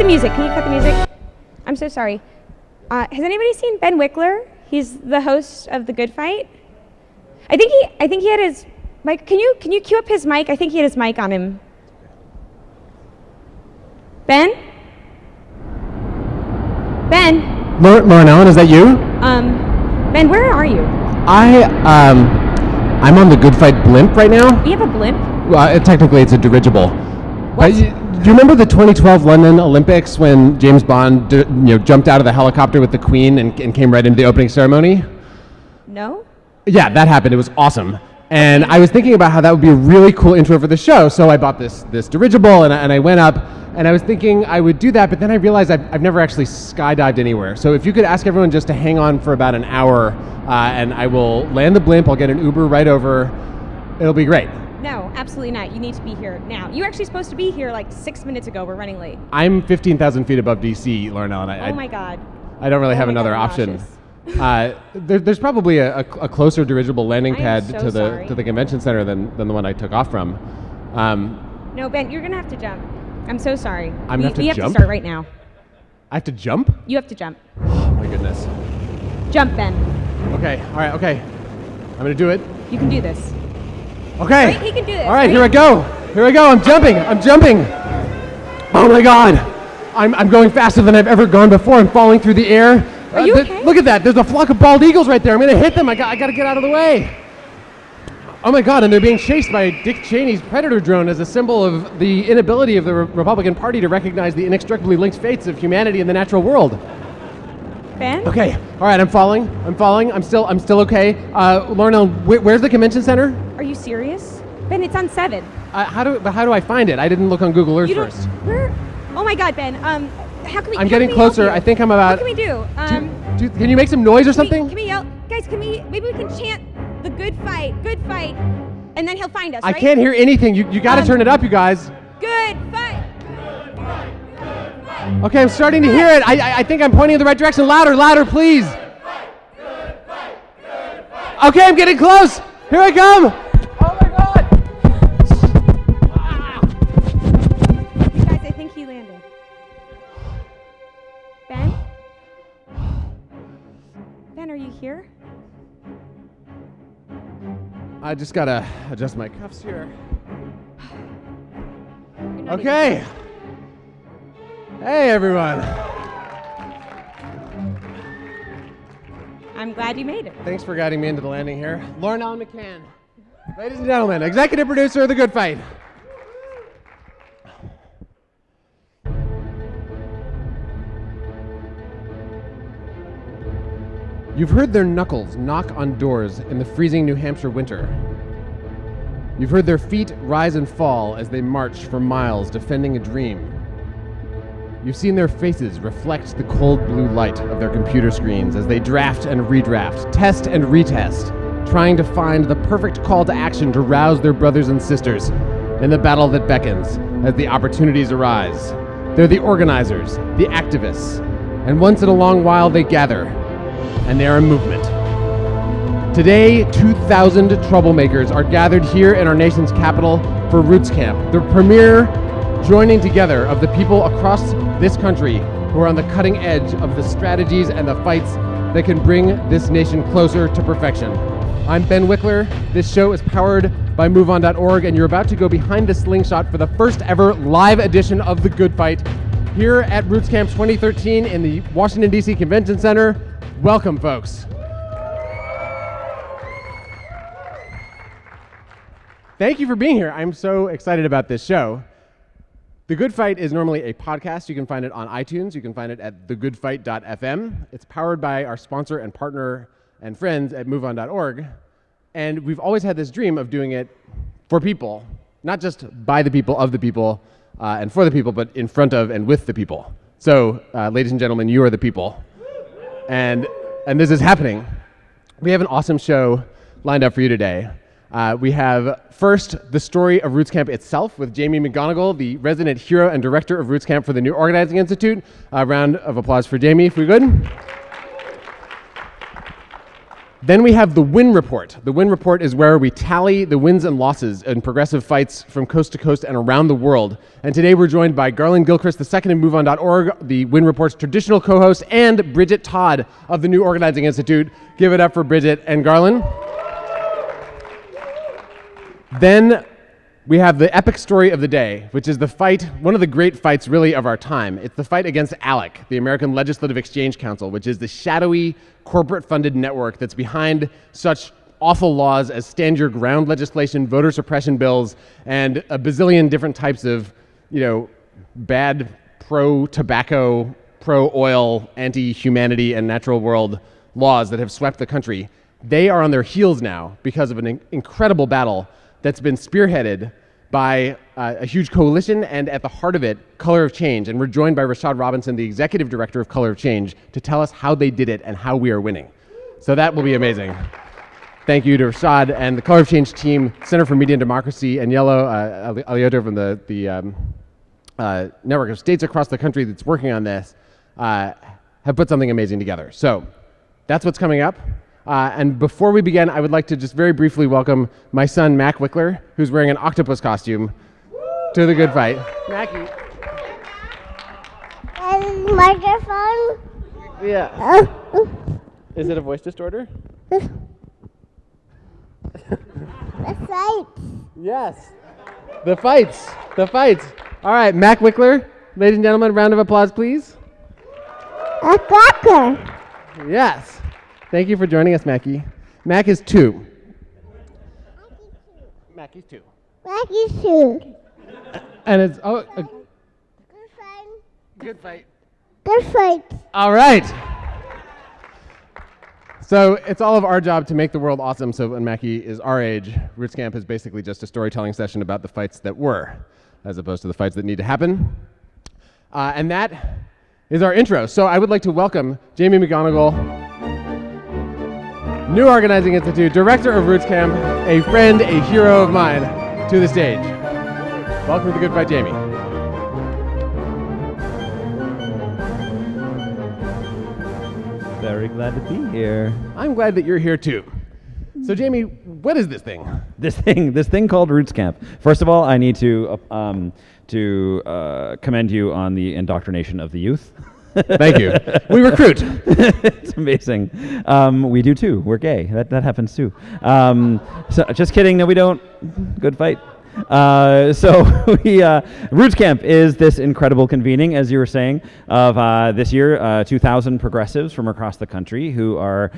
the music? Can you cut the music? I'm so sorry. Has anybody seen Ben Wikler? He's the host of The Good Fight. I think he had his mic. Can you cue up his mic? I think he had his mic on him. Ben? Ben? Lauren Allen, is that you? Ben, where are you? I'm on the Good Fight blimp right now. You have a blimp? Well, technically it's a dirigible. What? Do you remember the 2012 London Olympics when James Bond jumped out of the helicopter with the Queen and came right into the opening ceremony? No? Yeah, that happened. It was awesome. And I was thinking about how that would be a really cool intro for the show, so I bought this dirigible and I went up, and I was thinking I would do that, but then I realized I've never actually skydived anywhere. So if you could ask everyone just to hang on for about an hour, and I will land the blimp, I'll get an Uber right over, it'll be great. No, absolutely not. You need to be here now. You were actually supposed to be here like 6 minutes ago. We're running late. I'm 15,000 feet above DC, Lauren Allen. Oh my God. I don't really have another option. There's probably a closer dirigible landing pad to the convention center than the one I took off from. No, Ben, you're gonna have to jump. I'm so sorry. We have to start right now. I have to jump? You have to jump. Oh my goodness. Jump, Ben. Okay. All right. Okay. I'm gonna do it. You can do this. Okay. Right? He can do this. All right. Here I go. I'm jumping. Oh my God. I'm going faster than I've ever gone before. I'm falling through the air. Are you okay? Look at that. There's a flock of bald eagles right there. I'm going to hit them. I got to get out of the way. Oh my God, and they're being chased by Dick Cheney's Predator drone as a symbol of the inability of the Republican Party to recognize the inextricably linked fates of humanity and the natural world. Ben? Okay. All right, I'm falling. I'm still okay. Lauren, where's the convention center? Are you serious? Ben, it's on 7. How do I find it? I didn't look on Google Earth first. Where? Oh my God, Ben. How can we? I'm getting closer. I think I'm about. What can we do? Can you make some noise or something? Can we yell, guys? Maybe we can chant the good fight, and then he'll find us. I right? can't hear anything. You got to turn it up, you guys. Good fight. Okay, I'm starting to hear it. I think I'm pointing in the right direction. Louder, please. Good fight. Okay, I'm getting close. Here I come. Oh my God. You guys, I think he landed. Ben? Ben, are you here? I just gotta adjust my cuffs here. Okay. Hey, everyone. I'm glad you made it. Thanks for guiding me into the landing here. Lauren Allen McCann. Ladies and gentlemen, executive producer of The Good Fight. You've heard their knuckles knock on doors in the freezing New Hampshire winter. You've heard their feet rise and fall as they march for miles defending a dream. You've seen their faces reflect the cold blue light of their computer screens as they draft and redraft, test and retest, trying to find the perfect call to action to rouse their brothers and sisters in the battle that beckons as the opportunities arise. They're the organizers, the activists, and once in a long while they gather, and they are a movement. Today, 2,000 troublemakers are gathered here in our nation's capital for Rootscamp, the premier joining together of the people across this country who are on the cutting edge of the strategies and the fights that can bring this nation closer to perfection. I'm Ben Wikler. This show is powered by MoveOn.org, and you're about to go behind the slingshot for the first ever live edition of The Good Fight here at Rootscamp 2013 in the Washington, D.C. Convention Center. Welcome, folks. Thank you for being here. I'm so excited about this show. The Good Fight is normally a podcast. You can find it on iTunes. You can find it at thegoodfight.fm. It's powered by our sponsor and partner and friends at MoveOn.org. And we've always had this dream of doing it for people, not just by the people, of the people, and for the people, but in front of and with the people. So, ladies and gentlemen, you are the people. And this is happening. We have an awesome show lined up for you today. We have first the story of Rootscamp itself with Jamie McGonigal, the resident hero and director of Rootscamp for the New Organizing Institute. A round of applause for Jamie, if we could. Then we have the Win Report. The Win Report is where we tally the wins and losses in progressive fights from coast to coast and around the world. And today we're joined by Garland Gilchrist II of MoveOn.org, the Win Report's traditional co-host, and Bridget Todd of the New Organizing Institute. Give it up for Bridget and Garland. Then we have the epic story of the day, which is the fight, one of the great fights really of our time. It's the fight against ALEC, the American Legislative Exchange Council, which is the shadowy corporate-funded network that's behind such awful laws as stand your ground legislation, voter suppression bills, and a bazillion different types of, bad pro-tobacco, pro-oil, anti-humanity, and natural world laws that have swept the country. They are on their heels now because of an incredible battle that's been spearheaded by a huge coalition, and at the heart of it, Color of Change. And we're joined by Rashad Robinson, the executive director of Color of Change, to tell us how they did it and how we are winning. So that will be amazing. Thank you to Rashad and the Color of Change team, Center for Media and Democracy, and Yellow Alioto from the network of states across the country that's working on this, have put something amazing together. So that's what's coming up. And before we begin, I would like to just very briefly welcome my son, Mac Wikler, who's wearing an octopus costume, to the good fight. Mackie. And microphone? Yeah. Is it a voice distorter? The fight. Yes. The fights. The fights. All right, Mac Wikler, ladies and gentlemen, round of applause, please. A cracker. Yes. Thank you for joining us, Mackie. Mac is 2. Mackie's 2. Mackie's 2. And it's Good fight. good fight. Good fight. All right. So it's all of our job to make the world awesome. So when Mackie is our age, Rootscamp is basically just a storytelling session about the fights that were, as opposed to the fights that need to happen. And that is our intro. So I would like to welcome Jamie McGonigal, New Organizing Institute, director of Rootscamp, a friend, a hero of mine, to the stage. Welcome to the Good Fight, Jamie. Very glad to be here. I'm glad that you're here too. So Jamie, what is this thing? This thing called Rootscamp. First of all, I need to commend you on the indoctrination of the youth. Thank you. We recruit. It's amazing. We do too. We're gay. That happens too. So just kidding. No, we don't. Good fight. Rootscamp is this incredible convening, as you were saying, of this year 2,000 progressives from across the country who are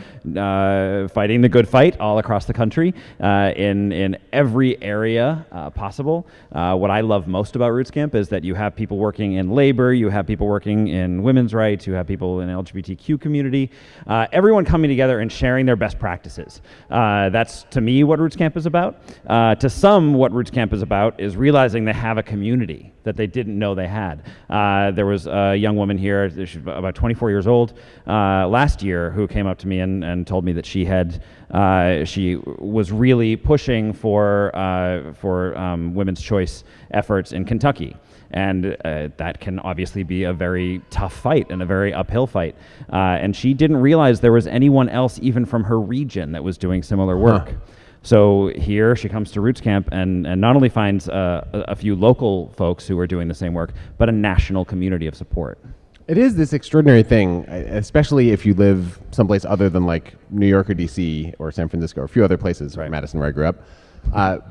fighting the good fight all across the country in every area possible. What I love most about Rootscamp is that you have people working in labor, you have people working in women's rights, you have people in the LGBTQ community, everyone coming together and sharing their best practices. That's, to me, what Rootscamp is about. To some, what Rootscamp is about is realizing they have a community that they didn't know they had. There was a young woman here, she's about 24 years old, last year, who came up to me and told me that she was really pushing for women's choice efforts in Kentucky. And that can obviously be a very tough fight and a very uphill fight. And she didn't realize there was anyone else, even from her region, that was doing similar work. Huh. So here she comes to Rootscamp and not only finds a few local folks who are doing the same work, but a national community of support. It is this extraordinary thing, especially if you live someplace other than like New York or DC or San Francisco or a few other places, right. Madison where I grew up.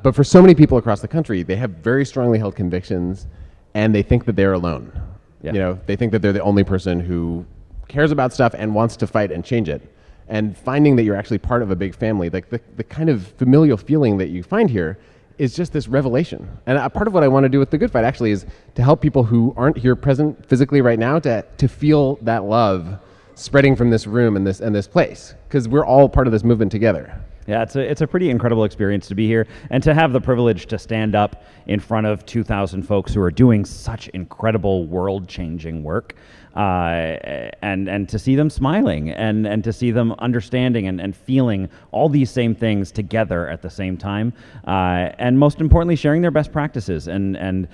But for so many people across the country, they have very strongly held convictions and they think that they're alone. Yeah. They think that they're the only person who cares about stuff and wants to fight and change it. And finding that you're actually part of a big family, like the kind of familial feeling that you find here is just this revelation. And a part of what I want to do with the Good Fight actually is to help people who aren't here present physically right now to feel that love spreading from this room and this place, because we're all part of this movement together. Yeah, it's a pretty incredible experience to be here and to have the privilege to stand up in front of 2,000 folks who are doing such incredible world-changing work. and to see them smiling and to see them understanding and feeling all these same things together at the same time, and most importantly, sharing their best practices and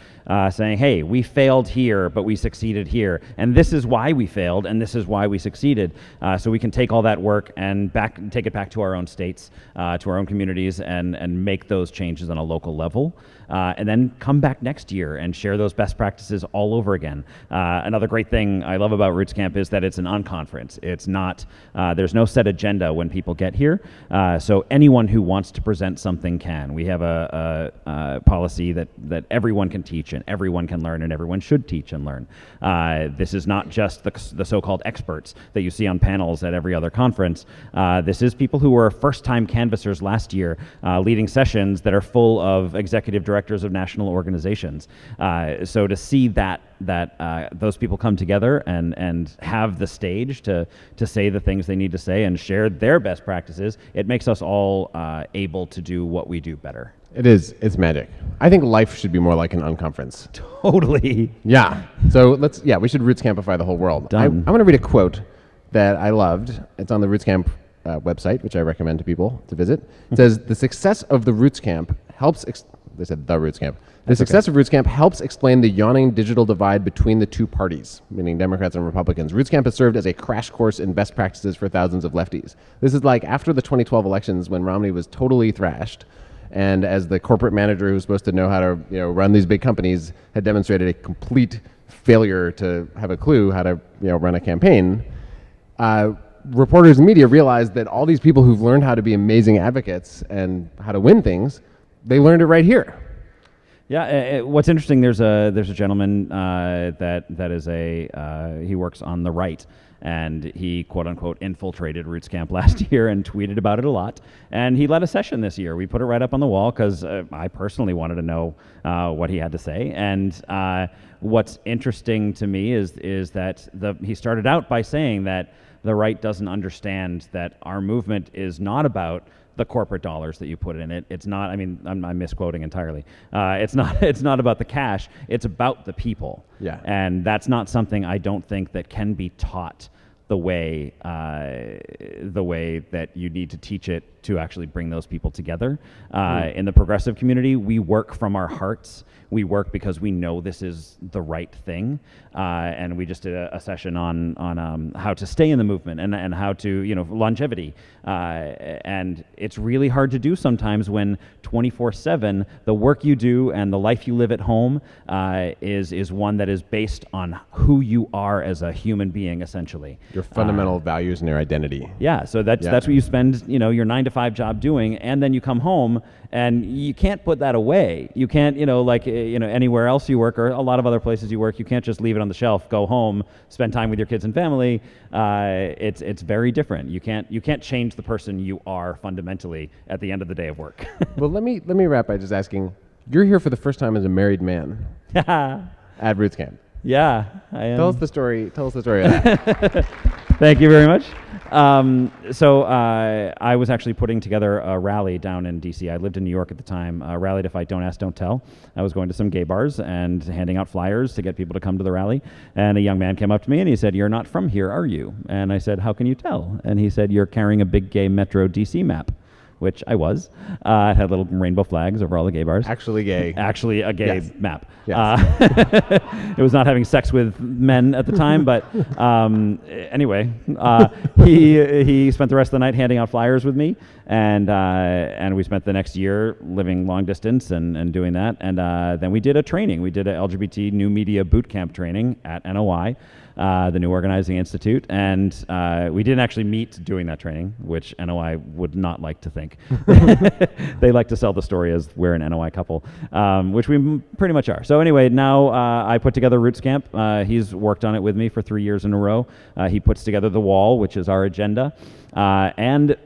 saying, hey, we failed here, but we succeeded here, and this is why we failed, and this is why we succeeded, so we can take all that work and take it back to our own states, to our own communities, and make those changes on a local level, and then come back next year and share those best practices all over again. Another great thing I love about Roots Camp is that it's an on-conference. It's not, there's no set agenda when people get here, so anyone who wants to present something can. We have a policy that everyone can teach and everyone can learn and everyone should teach and learn. This is not just the so-called experts that you see on panels at every other conference. This is people who were first-time canvassers last year, leading sessions that are full of executive directors of national organizations. So to see that those people come together and have the stage to say the things they need to say and share their best practices, it makes us all able to do what we do better. It is. It's magic. I think life should be more like an unconference. Totally. Yeah. So we should Roots Campify the whole world. Done. I'm going to read a quote that I loved. It's on the Roots Camp website, which I recommend to people to visit. It says, the success of the Roots Camp helps, they said the Roots Camp. The success of Roots Camp helps explain the yawning digital divide between the two parties, meaning Democrats and Republicans. Roots Camp has served as a crash course in best practices for thousands of lefties. This is like after the 2012 elections when Romney was totally thrashed, and as the corporate manager who's supposed to know how to run these big companies had demonstrated a complete failure to have a clue how to run a campaign, reporters and media realized that all these people who've learned how to be amazing advocates and how to win things, they learned it right here. Yeah, what's interesting, there's a gentleman that is he works on the right, and he quote unquote infiltrated Roots Camp last year and tweeted about it a lot, and he led a session this year. We put it right up on the wall because I personally wanted to know what he had to say, and what's interesting to me is that he started out by saying that the right doesn't understand that our movement is not about the corporate dollars that you put in it. It's not, I'm misquoting entirely. It's not about the cash, it's about the people. Yeah. And that's not something I don't think that can be taught the way that you need to teach it to actually bring those people together. In the progressive community, we work from our hearts. We work because we know this is the right thing, and we just did a session on how to stay in the movement and how to, longevity. And it's really hard to do sometimes when 24/7 the work you do and the life you live at home is one that is based on who you are as a human being, essentially. Your fundamental values and your identity. Yeah, so that's what you spend, your 9-to-5 job doing, and then you come home and you can't put that away. You can't, anywhere else you work or a lot of other places you work, you can't just leave it on the shelf, go home, spend time with your kids and family. It's very different. You can't change the person you are fundamentally at the end of the day of work. Well, let me wrap by just asking, you're here for the first time as a married man at Roots Camp. Yeah, I am. Tell us the story of that. Thank you very much. So I was actually putting together a rally down in D.C. I lived in New York at the time, a rally to fight Don't Ask, Don't Tell. I was going to some gay bars and handing out flyers to get people to come to the rally. And a young man came up to me and he said, "You're not from here, are you?" And I said, "How can you tell?" And he said, "You're carrying a big gay Metro D.C. map." Which I was. It had little rainbow flags over all the gay bars. Actually gay. Actually a gay map. Yes. It was not having sex with men at the time, but anyway, he spent the rest of the night handing out flyers with me, and we spent the next year living long distance and doing that, and then we did a training. We did a LGBT new media boot camp training at NOI. The New Organizing Institute, and we didn't actually meet doing that training, which NOI would not like to think. They like to sell the story as we're an NOI couple, which we pretty much are. So anyway, now I put together Roots Camp. He's worked on it with me for 3 years in a row. He puts together the wall, which is our agenda. And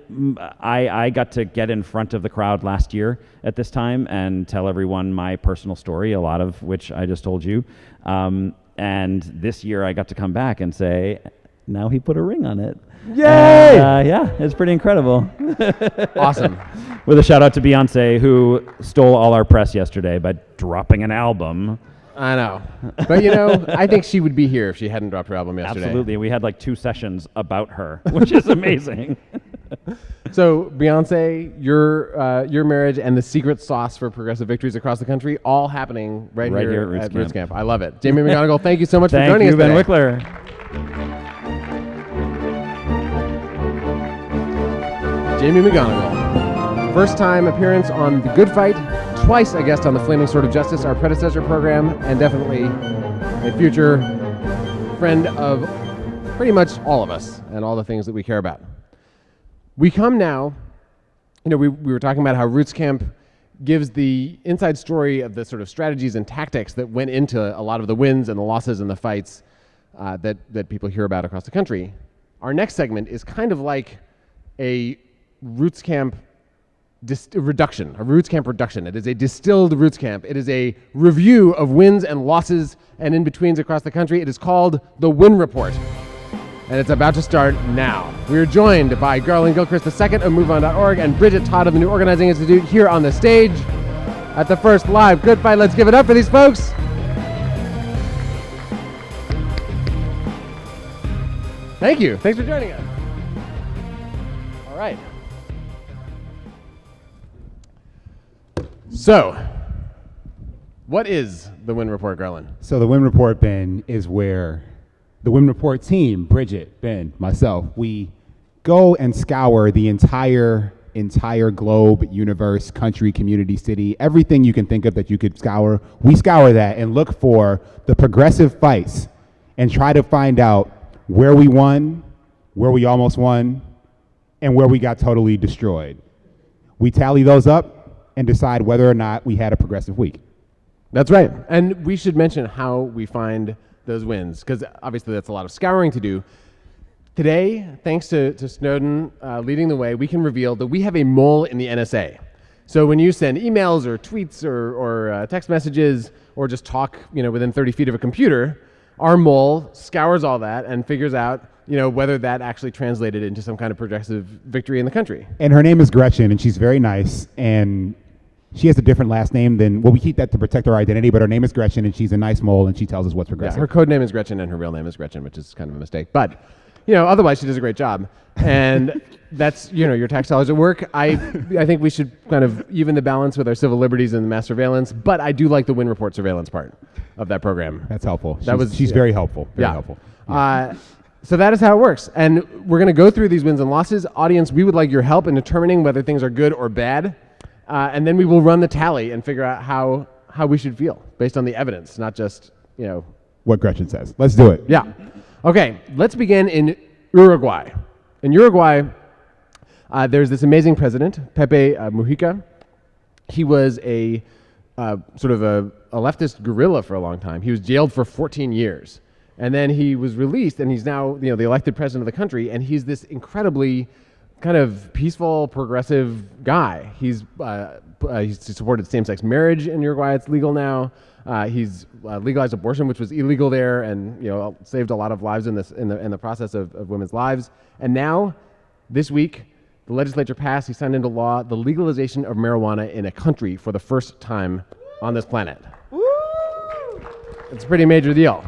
I got to get in front of the crowd last year at this time and tell everyone my personal story, a lot of which I just told you. And this year I got to come back and say, now he put a ring on it. Yay! Yeah, it's pretty incredible. Awesome. With a shout out to Beyonce, who stole all our press yesterday by dropping an album. I know. But, you know, I think she would be here if she hadn't dropped her album yesterday. Absolutely. We had like 2 sessions about her, which is amazing. So, Beyonce, your marriage and the secret sauce for progressive victories across the country, all happening right here at Rootscamp. I love it. Jamie McGonigal, thank you so much for joining us today. Thank you, Ben Wikler. Jamie McGonigal, first time appearance on The Good Fight, twice a guest on The Flaming Sword of Justice, our predecessor program, and definitely a future friend of pretty much all of us and all the things that we care about. We come now, you know, we were talking about how Rootscamp gives the inside story of the sort of strategies and tactics that went into a lot of the wins and the losses and the fights that people hear about across the country. Our next segment is kind of like a Rootscamp reduction, a Rootscamp reduction. It is a distilled Rootscamp. It is a review of wins and losses and in-betweens across the country. It is called the Win Report, and it's about to start now. We are joined by Garland Gilchrist II of MoveOn.org and Bridget Todd of the New Organizing Institute here on the stage at the first live Good Fight. Let's give it up for these folks. Thank you. Thanks for joining us. All right. So, what is the Win Report, Garland? So the Win Report, Ben, is where the Win Report team, Bridget, Ben, myself, we go and scour the entire globe, universe, country, community, city, everything you can think of that you could scour. We scour that and look for the progressive fights and try to find out where we won, where we almost won, and where we got totally destroyed. We tally those up and decide whether or not we had a progressive week. That's right. And we should mention how we find those wins, because obviously that's a lot of scouring to do. Today, thanks to Snowden leading the way, we can reveal that we have a mole in the NSA. So when you send emails or tweets or text messages or just talk, you know, within 30 feet of a computer, our mole scours all that and figures out, you know, whether that actually translated into some kind of progressive victory in the country. And her name is Gretchen, and she's very nice, and she has a different last name than, well, we keep that to protect her identity, but her name is Gretchen, and she's a nice mole, and she tells us what's progressive. Yeah, her code name is Gretchen, and her real name is Gretchen, which is kind of a mistake. But, you know, otherwise she does a great job. And that's, you know, your tax dollars at work. I think we should kind of even the balance with our civil liberties and the mass surveillance, but I do like the Win Report surveillance part of that program. That's helpful. She's very helpful. Very helpful. Yeah. So that is how it works. And we're going to go through these wins and losses. Audience, we would like your help in determining whether things are good or bad. And then we will run the tally and figure out how we should feel based on the evidence, not just, you know, what Gretchen says. Let's do it. Yeah. Okay, let's begin in Uruguay. In Uruguay, there's this amazing president, Pepe Mujica. He was a sort of a leftist guerrilla for a long time. He was jailed for 14 years. And then he was released, and he's now, you know, the elected president of the country, and he's this incredibly kind of peaceful, progressive guy. He's supported same-sex marriage in Uruguay. It's legal now. He's legalized abortion, which was illegal there, and, you know, saved a lot of lives in the process of women's lives. And now, this week, the legislature passed, he signed into law, the legalization of marijuana in a country for the first time on this planet. Woo! It's a pretty major deal.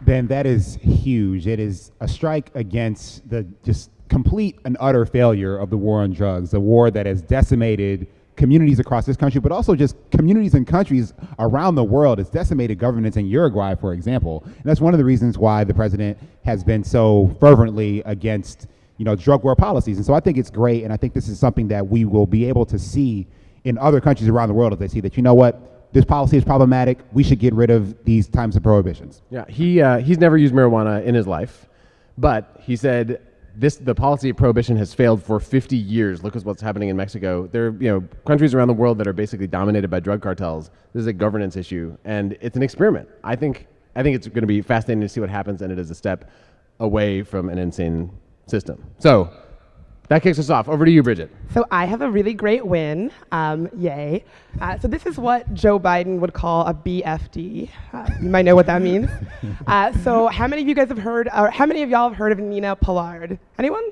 Ben, that is huge. It is a strike against the just complete and utter failure of the war on drugs, a war that has decimated communities across this country, but also just communities and countries around the world. It's decimated governments in Uruguay, for example. And that's one of the reasons why the president has been so fervently against, you know, drug war policies. And so I think it's great, and I think this is something that we will be able to see in other countries around the world as they see that, you know what, this policy is problematic. We should get rid of these types of prohibitions. Yeah, he's never used marijuana in his life, but he said the policy of prohibition has failed for 50 years. Look at what's happening in Mexico. There are, you know, countries around the world that are basically dominated by drug cartels. This is a governance issue, and it's an experiment. I think it's going to be fascinating to see what happens, and it is a step away from an insane system. So that kicks us off. Over to you, Bridget. So I have a really great win. Yay. So this is what Joe Biden would call a BFD. You might know what that means. So how many of you guys have heard, or how many of y'all have heard of Nina Pollard? Anyone?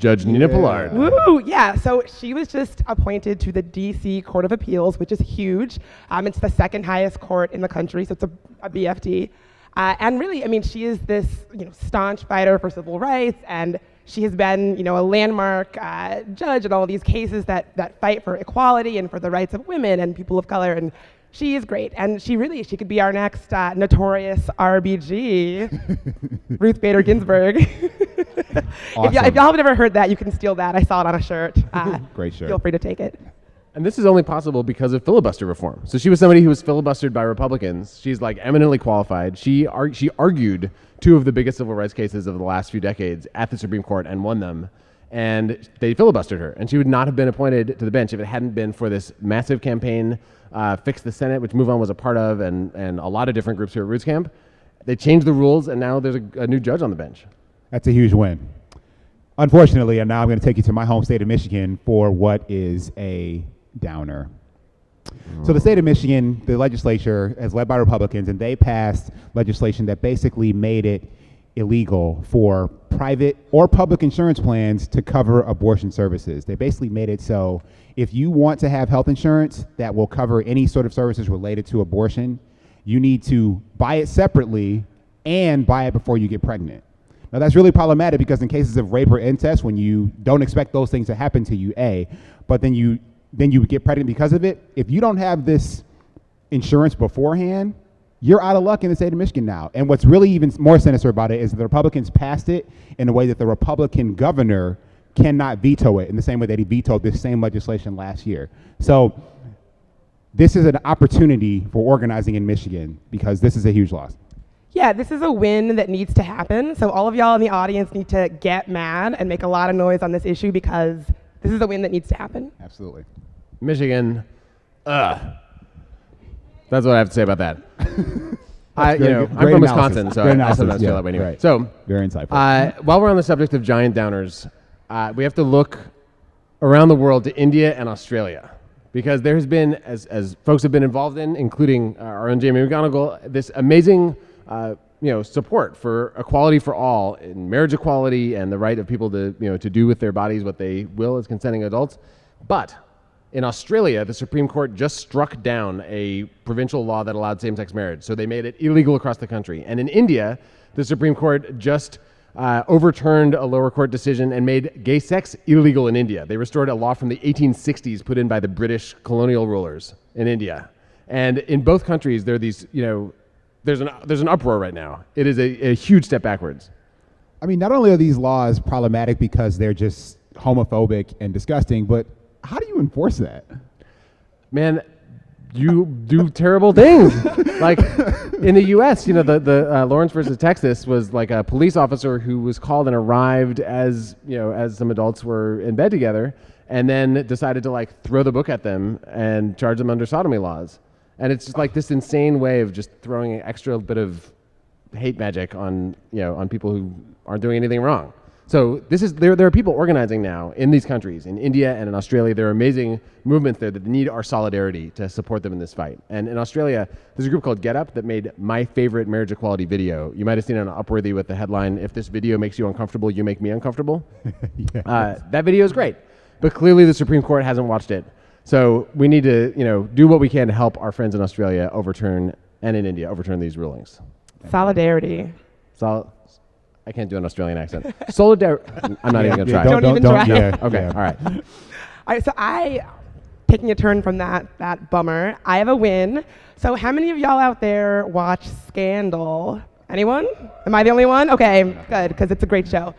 Judge Nina Pollard. Woo! Yeah, so she was just appointed to the DC Court of Appeals, which is huge. It's the second highest court in the country, so it's a BFD. And really, I mean, she is this staunch fighter for civil rights, and she has been a landmark judge in all of these cases that fight for equality and for the rights of women and people of color. And she is great, and she could be our next notorious RBG, Ruth Bader Ginsburg. Awesome. If y'all have never heard that, you can steal that. I saw it on a shirt. Great shirt. Feel free to take it. And this is only possible because of filibuster reform. So she was somebody who was filibustered by Republicans. She's like eminently qualified. She argued two of the biggest civil rights cases of the last few decades at the Supreme Court and won them. And they filibustered her. And she would not have been appointed to the bench if it hadn't been for this massive campaign, Fix the Senate, which MoveOn was a part of, and a lot of different groups here at Rootscamp. They changed the rules, and now there's a new judge on the bench. That's a huge win. Unfortunately, and now I'm going to take you to my home state of Michigan for what is a downer. So the state of Michigan, the legislature is led by Republicans, and they passed legislation that basically made it illegal for private or public insurance plans to cover abortion services. They basically made it so if you want to have health insurance that will cover any sort of services related to abortion, you need to buy it separately and buy it before you get pregnant. Now that's really problematic because in cases of rape or incest, when you don't expect those things to happen to you, but then you get pregnant because of it, if you don't have this insurance beforehand, you're out of luck in the state of Michigan now. And what's really even more sinister about it is that the Republicans passed it in a way that the Republican governor cannot veto it in the same way that he vetoed this same legislation last year. So this is an opportunity for organizing in Michigan because this is a huge loss. Yeah, this is a win that needs to happen. So all of y'all in the audience need to get mad and make a lot of noise on this issue because this is a win that needs to happen. Absolutely. Michigan, That's what I have to say about that. I'm from Wisconsin, so I sometimes feel that way anyway. Right. So, very insightful. while we're on the subject of giant downers, we have to look around the world to India and Australia, because there has been, as folks have been involved in, including our own Jamie McGonigal, this amazing support for equality for all in marriage equality and the right of people to to do with their bodies what they will as consenting adults. But in Australia, the Supreme Court just struck down a provincial law that allowed same-sex marriage. So they made it illegal across the country. And in India, the Supreme Court just overturned a lower court decision and made gay sex illegal in India. They restored a law from the 1860s put in by the British colonial rulers in India. And in both countries, there are these, there's an uproar right now. It is a huge step backwards. I mean, not only are these laws problematic because they're just homophobic and disgusting, but how do you enforce that? Man, you do terrible things. Like in the U.S., the Lawrence versus Texas was like a police officer who was called and arrived as some adults were in bed together, and then decided to throw the book at them and charge them under sodomy laws. And it's just like this insane way of just throwing an extra bit of hate magic on people who aren't doing anything wrong. So there are people organizing now in these countries, in India and in Australia. There are amazing movements there that need our solidarity to support them in this fight. And in Australia, there's a group called Get Up that made my favorite marriage equality video. You might have seen it on Upworthy with the headline, "If this video makes you uncomfortable, you make me uncomfortable." That video is great, but clearly the Supreme Court hasn't watched it. So we need to do what we can to help our friends in Australia and in India overturn these rulings. Solidarity. I can't do an Australian accent. Solidarity. I'm not even going to try. Don't even try. Okay, all right. All right, so taking a turn from that bummer, I have a win. So how many of y'all out there watch Scandal? Anyone? Am I the only one? Okay, good, because it's a great show.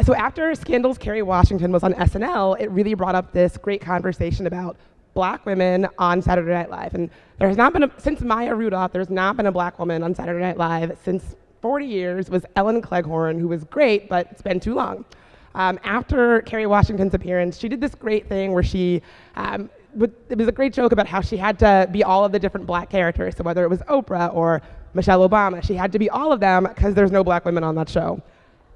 So after Scandal's Kerry Washington was on SNL, it really brought up this great conversation about black women on Saturday Night Live. And there has not been, since Maya Rudolph, there's not been a black woman on Saturday Night Live since 40 years. Was Ellen Cleghorn, who was great, but it's been too long. After Kerry Washington's appearance, she did this great thing where she, it was a great joke about how she had to be all of the different black characters. So whether it was Oprah or Michelle Obama, she had to be all of them because there's no black women on that show.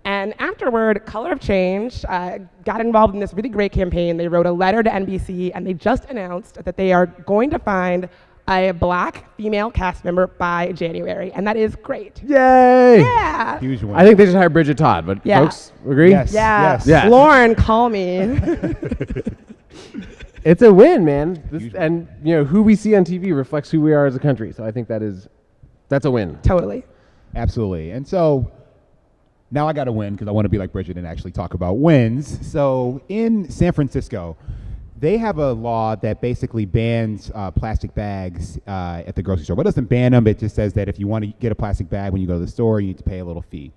And afterward, Color of Change got involved in this really great campaign. They wrote a letter to NBC, and they just announced that they are going to find a black female cast member by January, and that is great. Yay! Yeah. Huge one. I think they should hire Bridget Todd, but Yeah. folks agree? Yes. Yeah. Yes. Yeah. Lauren, call me. It's a win, man. And who we see on TV reflects who we are as a country. So I think that's a win. Totally. Absolutely. And so now I got to win because I want to be like Bridget and actually talk about wins. So in San Francisco, they have a law that basically bans plastic bags at the grocery store. Well, it doesn't ban them. It just says that if you want to get a plastic bag when you go to the store, you need to pay a little fee.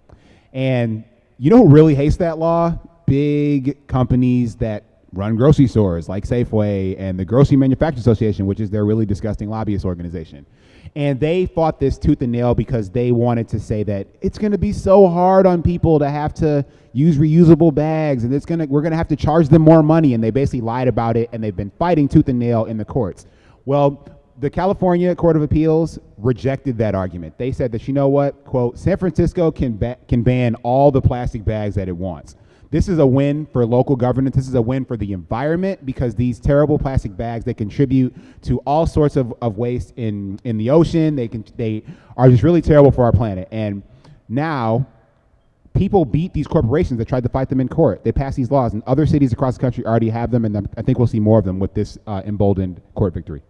And you know who really hates that law? Big companies that run grocery stores like Safeway and the Grocery Manufacturers Association, which is their really disgusting lobbyist organization. And they fought this tooth and nail because they wanted to say that it's going to be so hard on people to have to use reusable bags, and we're going to have to charge them more money. And they basically lied about it, and they've been fighting tooth and nail in the courts. Well, the California Court of Appeals rejected that argument. They said that, you know what, quote, San Francisco can ban all the plastic bags that it wants. This is a win for local governance. This is a win for the environment because these terrible plastic bags, they contribute to all sorts of waste in the ocean. They are just really terrible for our planet. And now people beat these corporations that tried to fight them in court. They passed these laws, and other cities across the country already have them, and I think we'll see more of them with this emboldened court victory.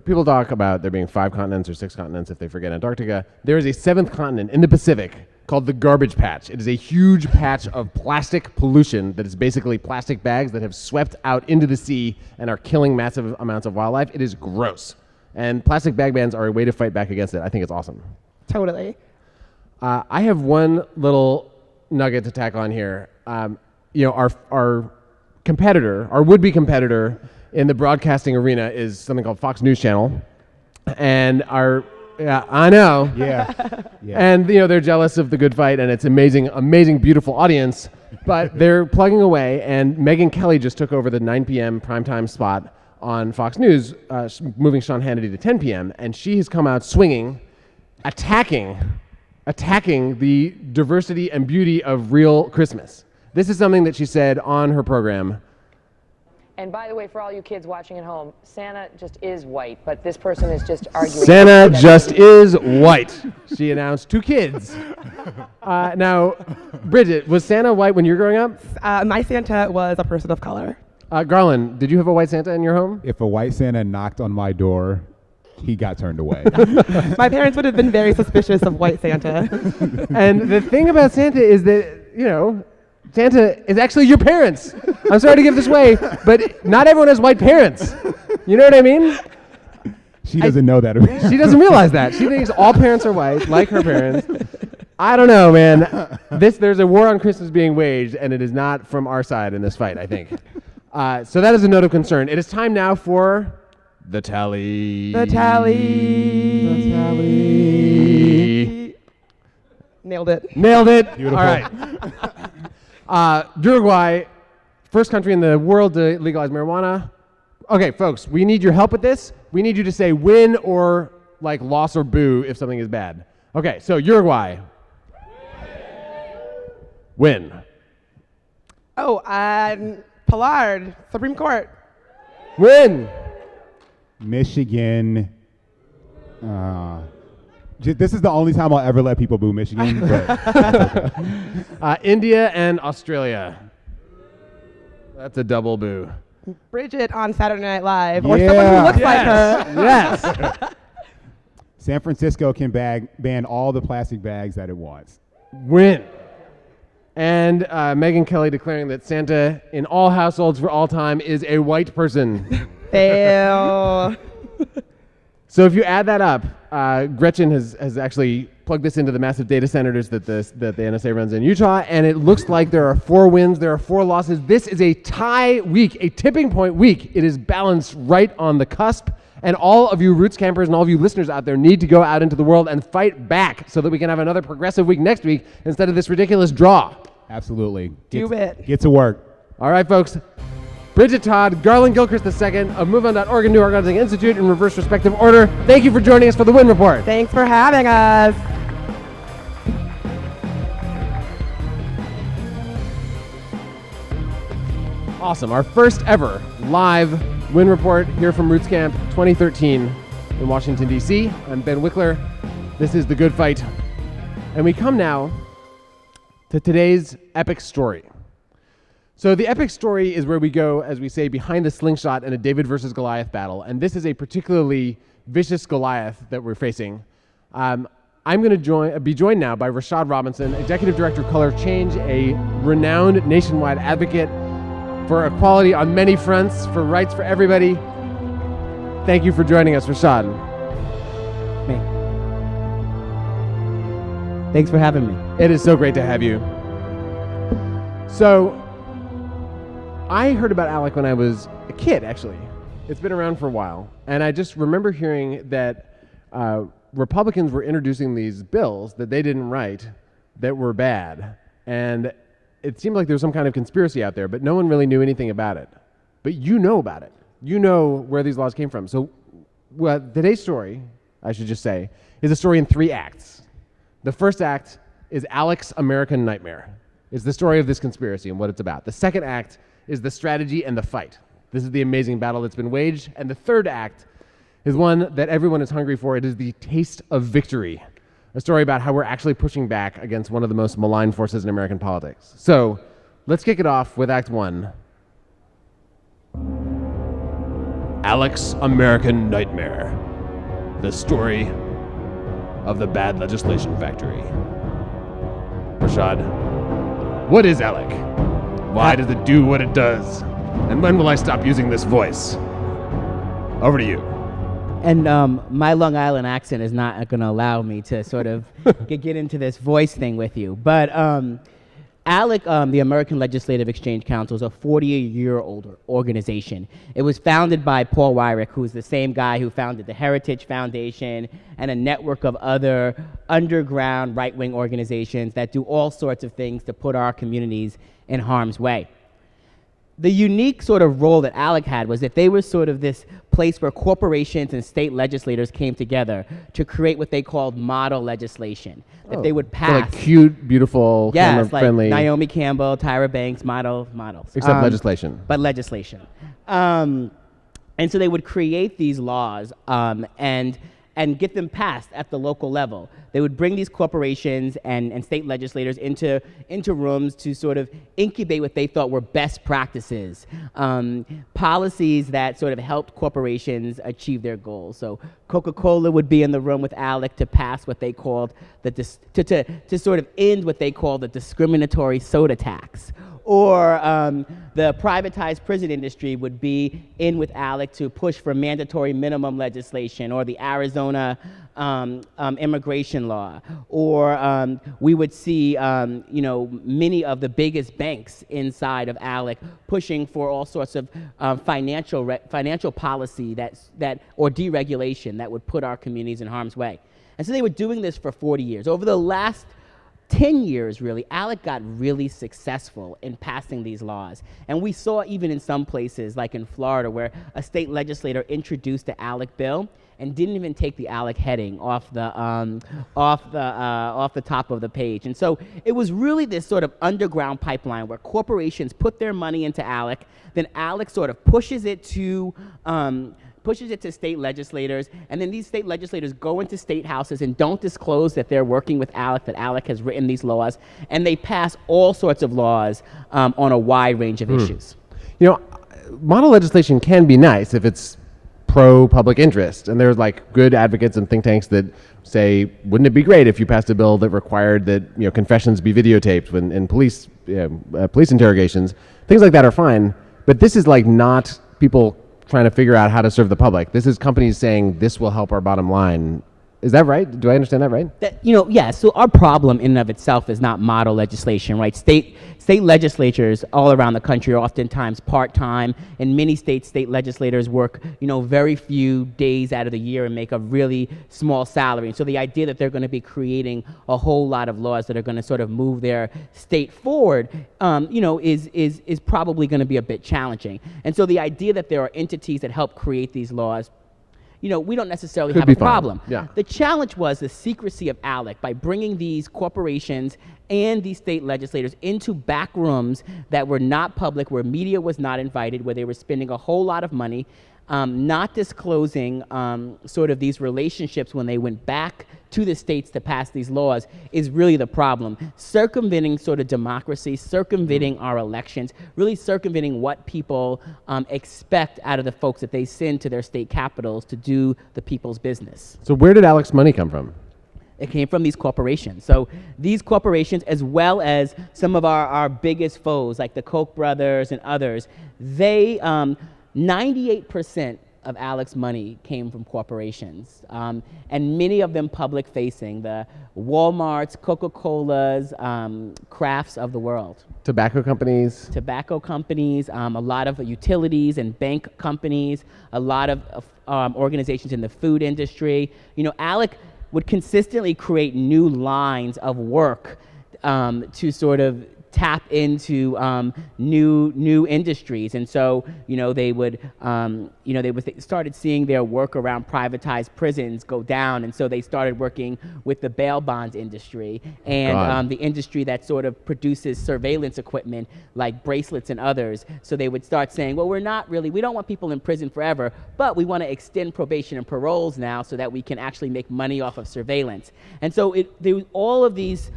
People talk about there being 5 continents or 6 continents if they forget Antarctica. There is a 7th continent in the Pacific called the Garbage Patch. It is a huge patch of plastic pollution that is basically plastic bags that have swept out into the sea and are killing massive amounts of wildlife. It is gross. And plastic bag bans are a way to fight back against it. I think it's awesome. Totally. I have one little nugget to tack on here. Our competitor, our would-be competitor in the broadcasting arena is something called Fox News Channel. And I know. Yeah. And they're jealous of the good fight and its amazing, beautiful audience, but they're plugging away. And Megyn Kelly just took over the 9 p.m. primetime spot on Fox News, moving Sean Hannity to 10 p.m. And she has come out swinging, attacking the diversity and beauty of real Christmas. This is something that she said on her program. And by the way, for all you kids watching at home, Santa just is white, but this person is just arguing. Santa just is white, she announced to kids. Now, Bridget, was Santa white when you were growing up? My Santa was a person of color. Garland, did you have a white Santa in your home? If a white Santa knocked on my door, he got turned away. My parents would have been very suspicious of white Santa. And the thing about Santa is that, Santa is actually your parents. I'm sorry to give this away, but not everyone has white parents. You know what I mean? She doesn't know that. She doesn't realize that. She thinks all parents are white, like her parents. I don't know, man. There's a war on Christmas being waged, and it is not from our side in this fight, I think. So that is a note of concern. It is time now for the tally. The tally. The tally. Nailed it. Beautiful. All right. Uruguay, first country in the world to legalize marijuana. Okay, folks, we need your help with this. We need you to say win or loss or boo if something is bad. Okay, so Uruguay. Win. Oh, Pallard, Supreme Court. Win. Michigan. This is the only time I'll ever let people boo Michigan. But India and Australia. That's a double boo. Bridget on Saturday Night Live, or someone who looks like her. Yes. San Francisco can ban all the plastic bags that it wants. Win. And Megyn Kelly declaring that Santa in all households for all time is a white person. Fail. So if you add that up, Gretchen has actually plugged this into the massive data centers that the NSA runs in Utah, and it looks like there are 4 wins, there are 4 losses. This is a tie week, a tipping point week. It is balanced right on the cusp, and all of you Roots campers and all of you listeners out there need to go out into the world and fight back so that we can have another progressive week next week instead of this ridiculous draw. Absolutely. Do it. Get to work. All right, folks. Bridget Todd, Garland Gilchrist II of MoveOn.org and New Organizing Institute in reverse respective order. Thank you for joining us for the Win Report. Thanks for having us. Awesome. Our first ever live Win Report here from Rootscamp 2013 in Washington, D.C. I'm Ben Wikler. This is The Good Fight. And we come now to today's epic story. So the epic story is where we go, as we say, behind the slingshot in a David versus Goliath battle. And this is a particularly vicious Goliath that we're facing. I'm going to be joined now by Rashad Robinson, Executive Director of Color Change, a renowned nationwide advocate for equality on many fronts, for rights for everybody. Thank you for joining us, Rashad. Thanks for having me. It is so great to have you. So, I heard about ALEC when I was a kid, actually. It's been around for a while. And I just remember hearing that Republicans were introducing these bills that they didn't write that were bad. And it seemed like there was some kind of conspiracy out there, but no one really knew anything about it. But you know about it. You know where these laws came from. So today's story, I should just say, is a story in 3 acts. The first act is ALEC's American Nightmare. It's the story of this conspiracy and what it's about. The second act is the strategy and the fight. This is the amazing battle that's been waged. And the third act is one that everyone is hungry for. It is the taste of victory. A story about how we're actually pushing back against one of the most malign forces in American politics. So let's kick it off with Act 1. ALEC's American Nightmare. The story of the bad legislation factory. Rashad, what is ALEC? Why does it do what it does? And when will I stop using this voice? Over to you. And my Long Island accent is not going to allow me to sort of get into this voice thing with you. But ALEC, the American Legislative Exchange Council, is a 40-year-old organization. It was founded by Paul Weyrich, who's the same guy who founded the Heritage Foundation and a network of other underground right-wing organizations that do all sorts of things to put our communities in harm's way. The unique sort of role that ALEC had was that they were sort of this place where corporations and state legislators came together to create what they called model legislation that they would pass. So like cute, beautiful, camera-friendly. Like Naomi Campbell, Tyra Banks, models. Except legislation. But legislation. And so they would create these laws and get them passed at the local level. They would bring these corporations and state legislators into rooms to sort of incubate what they thought were best practices, policies that sort of helped corporations achieve their goals. So Coca-Cola would be in the room with ALEC to pass what they called to sort of end what they called the discriminatory soda tax. Or the privatized prison industry would be in with ALEC to push for mandatory minimum legislation, or the Arizona immigration law. Or we would see, many of the biggest banks inside of ALEC pushing for all sorts of financial policy or deregulation that would put our communities in harm's way. And so they were doing this for 40 years. Over the last 10 years, really, ALEC got really successful in passing these laws. And we saw even in some places, like in Florida, where a state legislator introduced the ALEC bill and didn't even take the ALEC heading off the top of the page. And so it was really this sort of underground pipeline where corporations put their money into ALEC, then ALEC sort of pushes it to state legislators, and then these state legislators go into state houses and don't disclose that they're working with ALEC, that ALEC has written these laws, and they pass all sorts of laws on a wide range of issues. You know, model legislation can be nice if it's pro-public interest, and there's like good advocates and think tanks that say, wouldn't it be great if you passed a bill that required that confessions be videotaped when in police interrogations? Things like that are fine, but this is like not people trying to figure out how to serve the public. This is companies saying this will help our bottom line. Is that right? Do I understand that right? So our problem in and of itself is not model legislation, right? State legislatures all around the country are oftentimes part-time. In many states, state legislators work, very few days out of the year and make a really small salary. And so the idea that they're going to be creating a whole lot of laws that are going to sort of move their state forward, is probably going to be a bit challenging. And so the idea that there are entities that help create these laws, we don't necessarily have a problem. Yeah. The challenge was the secrecy of ALEC by bringing these corporations and these state legislators into back rooms that were not public, where media was not invited, where they were spending a whole lot of money. not disclosing sort of these relationships when they went back to the states to pass these laws is really the problem. Circumventing sort of democracy, circumventing our elections, really circumventing what people expect out of the folks that they send to their state capitals to do the people's business. So where did Alec's money come from? It came from these corporations. So these corporations, as well as some of our biggest foes, like the Koch brothers and others, they, 98% of Alec's money came from corporations, and many of them public-facing, the Walmarts, Coca-Colas, Crafts of the world. Tobacco companies? Tobacco companies, a lot of utilities and bank companies, a lot of organizations in the food industry. You know, Alec would consistently create new lines of work to sort of tap into new industries, and so they would started seeing their work around privatized prisons go down, and so they started working with the bail bonds industry and the industry that sort of produces surveillance equipment like bracelets and others. So they would start saying, well, we don't want people in prison forever, but we want to extend probation and paroles now so that we can actually make money off of surveillance. And so there was all of these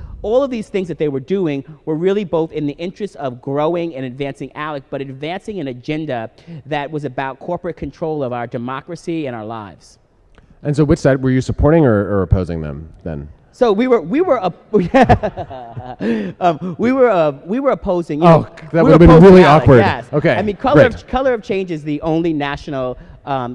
things that they were doing were really both in the interest of growing and advancing Alec, but advancing an agenda that was about corporate control of our democracy and our lives. And so which side were you supporting or opposing them then? So we were opposing. That would have been really awkward. Yes. Okay. I mean, Color of Change is the only national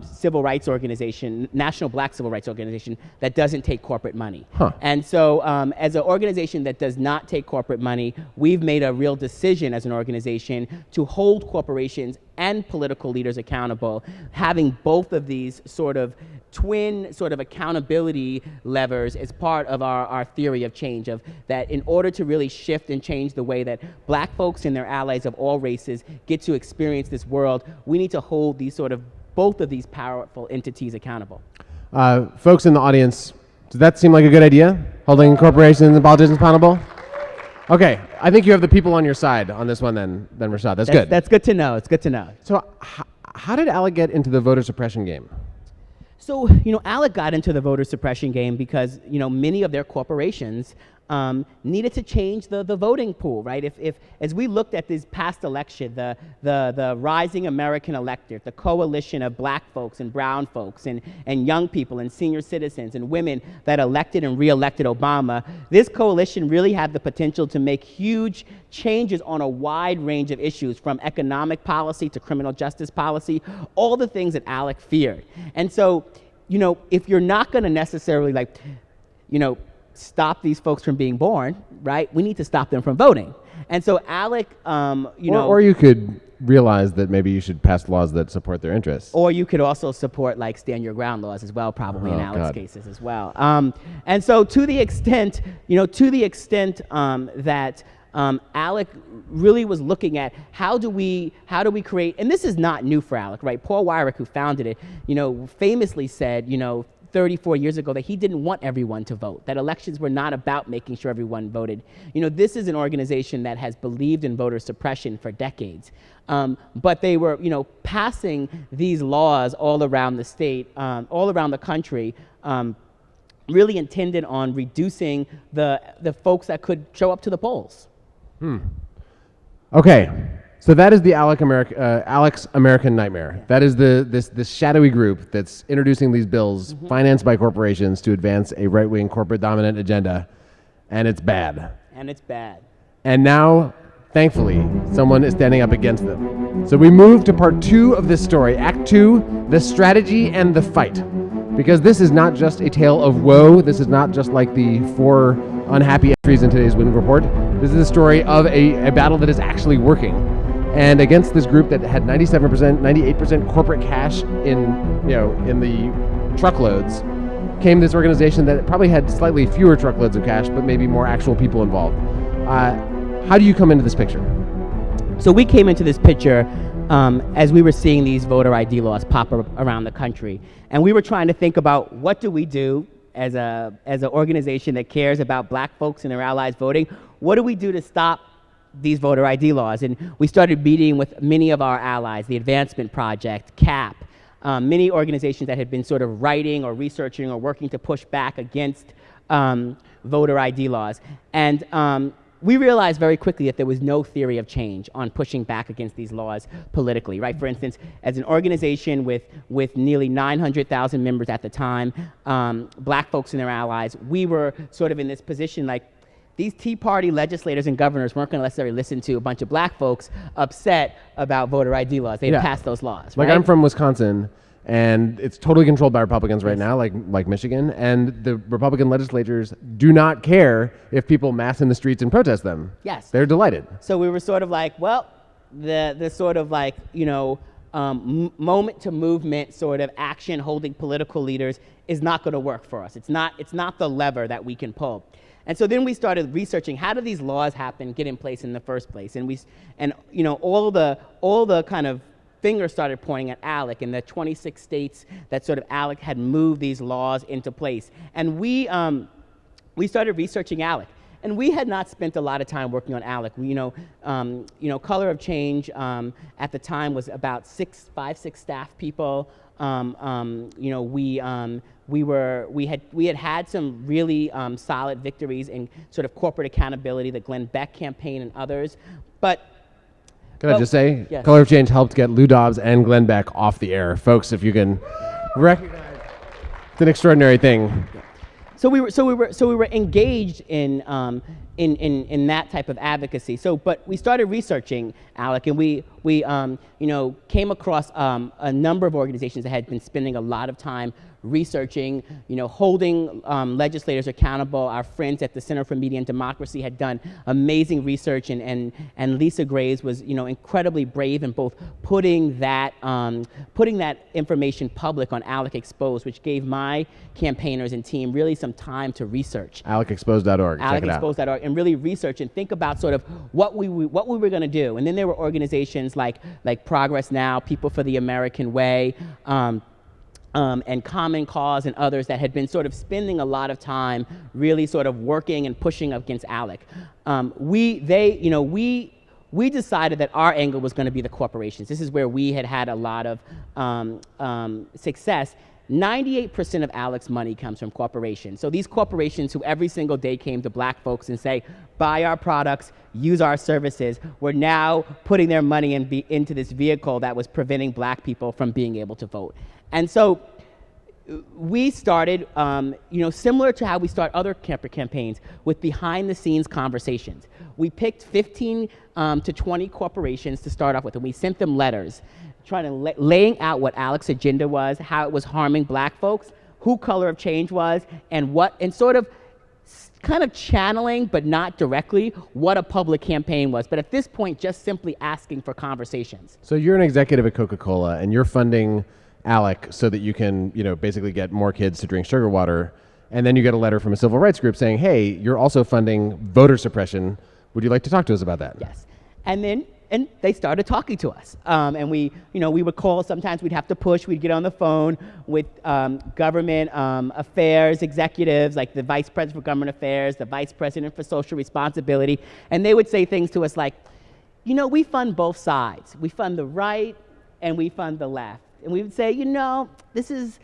civil rights organization, national black civil rights organization that doesn't take corporate money. And so as an organization that does not take corporate money, we've made a real decision as an organization to hold corporations and political leaders accountable, having both of these sort of twin sort of accountability levers as part of our theory of change, of that in order to really shift and change the way that black folks and their allies of all races get to experience this world, we need to hold these sort of both of these powerful entities accountable. Folks in the audience, does that seem like a good idea? Holding corporations and politicians accountable? Okay, I think you have the people on your side on this one then Rashad. That's good. That's good to know. It's good to know. So how did Alec get into the voter suppression game? So, Alec got into the voter suppression game because, many of their corporations needed to change the voting pool, right? If as we looked at this past election, the rising American electorate, the coalition of black folks and brown folks and young people and senior citizens and women that elected and re-elected Obama, this coalition really had the potential to make huge changes on a wide range of issues, from economic policy to criminal justice policy, all the things that Alec feared. And so, if you're not going to necessarily stop these folks from being born, right? We need to stop them from voting. And so Alec, or you could realize that maybe you should pass laws that support their interests. Or you could also support stand your ground laws as well, probably in Alec's cases as well. And so to the extent that Alec really was looking at how do we create, and this is not new for Alec, right? Paul Weyrich, who founded it, famously said, 34 years ago that he didn't want everyone to vote, that elections were not about making sure everyone voted. This is an organization that has believed in voter suppression for decades. But they were, passing these laws all around the state, all around the country, really intended on reducing the folks that could show up to the polls. Okay. So that is the Alec's American Nightmare. That is this shadowy group that's introducing these bills financed by corporations to advance a right-wing corporate dominant agenda, and it's bad. And now, thankfully, someone is standing up against them. So we move to part 2 of this story, Act 2, the strategy and the fight. Because this is not just a tale of woe. This is not just like the 4 unhappy entries in today's Win Report. This is a story of a battle that is actually working. And against this group that had 97%, 98% corporate cash in the truckloads, came this organization that probably had slightly fewer truckloads of cash, but maybe more actual people involved. How do you come into this picture? So we came into this picture as we were seeing these voter ID laws pop up around the country. And we were trying to think about, what do we do as an organization that cares about black folks and their allies voting? What do we do to stop these voter ID laws? And we started meeting with many of our allies, the Advancement Project, CAP, many organizations that had been sort of writing or researching or working to push back against voter ID laws. And we realized very quickly that there was no theory of change on pushing back against these laws politically, right? For instance, as an organization with nearly 900,000 members at the time, black folks and their allies, we were sort of in this position like, these Tea Party legislators and governors weren't going to necessarily listen to a bunch of black folks upset about voter ID laws. They had passed those laws, Like, right? I'm from Wisconsin, and it's totally controlled by Republicans right now, like Michigan, and the Republican legislators do not care if people mass in the streets and protest them. Yes. They're delighted. So we were sort of like, well, the sort of like, moment to movement sort of action holding political leaders is not going to work for us. It's not the lever that we can pull. And so then we started researching, how do these laws get in place in the first place? And all the kind of fingers started pointing at ALEC and the 26 states that sort of ALEC had moved these laws into place. And we started researching ALEC. And we had not spent a lot of time working on ALEC. Color of Change at the time was about 5-6 staff people. We had some really solid victories in sort of corporate accountability, the Glenn Beck campaign and others. But Can I just say, yes. Color of Change helped get Lou Dobbs and Glenn Beck off the air. Folks, if you can recognize, it's an extraordinary thing. So we were engaged in that type of advocacy. But we started researching ALEC, and we came across a number of organizations that had been spending a lot of time researching, holding legislators accountable. Our friends at the Center for Media and Democracy had done amazing research, and Lisa Graves was, incredibly brave in both putting that information public on ALEC Exposed, which gave my campaigners and team really some time to research. ALECexposed.org. Check it out. ALECexposed.org, and really research and think about sort of what we were going to do. And then there were organizations like Progress Now, People for the American Way, and Common Cause and others that had been sort of spending a lot of time really sort of working and pushing against ALEC. We decided that our angle was going to be the corporations. This is where we had a lot of success. 98% of ALEC's money comes from corporations. So these corporations who every single day came to black folks and say, buy our products, use our services, were now putting their money into this vehicle that was preventing black people from being able to vote. And so we started, similar to how we start other campaigns, with behind-the-scenes conversations. We picked 15 to 20 corporations to start off with, and we sent them letters trying to laying out what ALEC's agenda was, how it was harming black folks, who Color of Change was, and sort of kind of channeling, but not directly, what a public campaign was. But at this point, just simply asking for conversations. So you're an executive at Coca-Cola, and you're funding ALEC so that you can, basically get more kids to drink sugar water. And then you get a letter from a civil rights group saying, hey, you're also funding voter suppression. Would you like to talk to us about that? Yes. And they started talking to us. And we would call, sometimes we'd have to push, we'd get on the phone with government affairs executives, like the Vice President for Government Affairs, the Vice President for Social Responsibility, and they would say things to us like, we fund both sides. We fund the right and we fund the left. And we would say, this is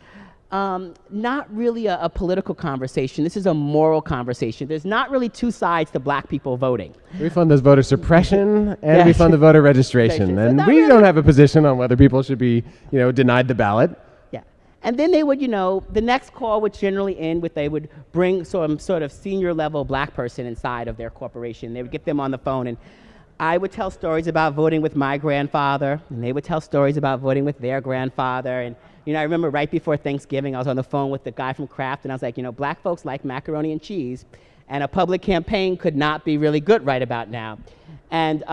not really a political conversation. This is a moral conversation. There's not really two sides to black people voting. We fund this voter suppression, and we fund the voter registration. So And not we really- don't have a position on whether people should be, denied the ballot. Yeah. And then they would, the next call would generally end with they would bring some sort of senior level black person inside of their corporation. They would get them on the phone, and I would tell stories about voting with my grandfather, and they would tell stories about voting with their grandfather. And I remember right before Thanksgiving, I was on the phone with the guy from Kraft, and I was like, black folks like macaroni and cheese, and a public campaign could not be really good right about now. And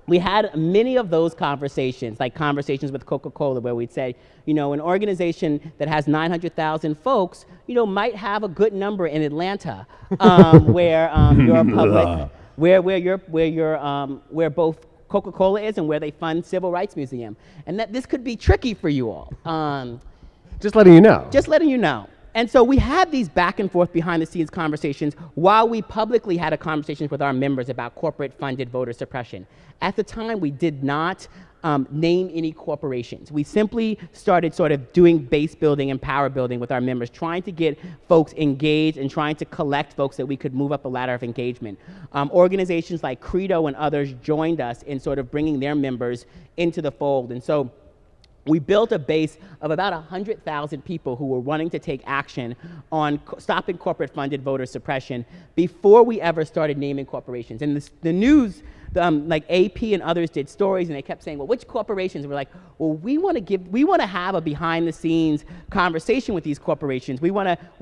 we had many of those conversations, like conversations with Coca-Cola, where we'd say, an organization that has 900,000 folks, might have a good number in Atlanta, where you're public. Where both Coca-Cola is and where they fund Civil Rights Museum, and that this could be tricky for you all. Just letting you know. Just letting you know. And so we had these back and forth behind the scenes conversations while we publicly had a conversation with our members about corporate funded voter suppression. At the time, we did not name any corporations. We simply started sort of doing base building and power building with our members, trying to get folks engaged and trying to collect folks that we could move up the ladder of engagement. Organizations like Credo and others joined us in sort of bringing their members into the fold. And so we built a base of about 100,000 people who were wanting to take action on stopping corporate-funded voter suppression before we ever started naming corporations. And the news, like AP and others did stories, and they kept saying, well, which corporations? And we're like, well, we want to have a behind-the-scenes conversation with these corporations. We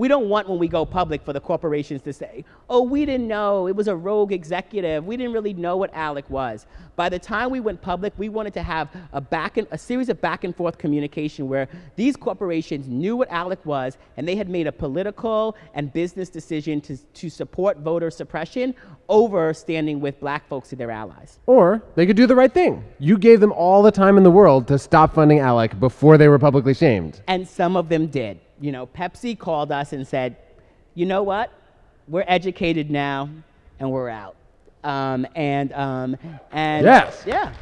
don't want when we go public for the corporations to say, oh, we didn't know, it was a rogue executive, we didn't really know what ALEC was. By the time we went public, we wanted to have a series of back and forth communication where these corporations knew what ALEC was, and they had made a political and business decision to support voter suppression over standing with black folks and their allies. Or they could do the right thing. You gave them all the time in the world to stop funding ALEC before they were publicly shamed. And some of them did. You know, Pepsi called us and said, you know what? We're educated now, and we're out. And yes. Yeah.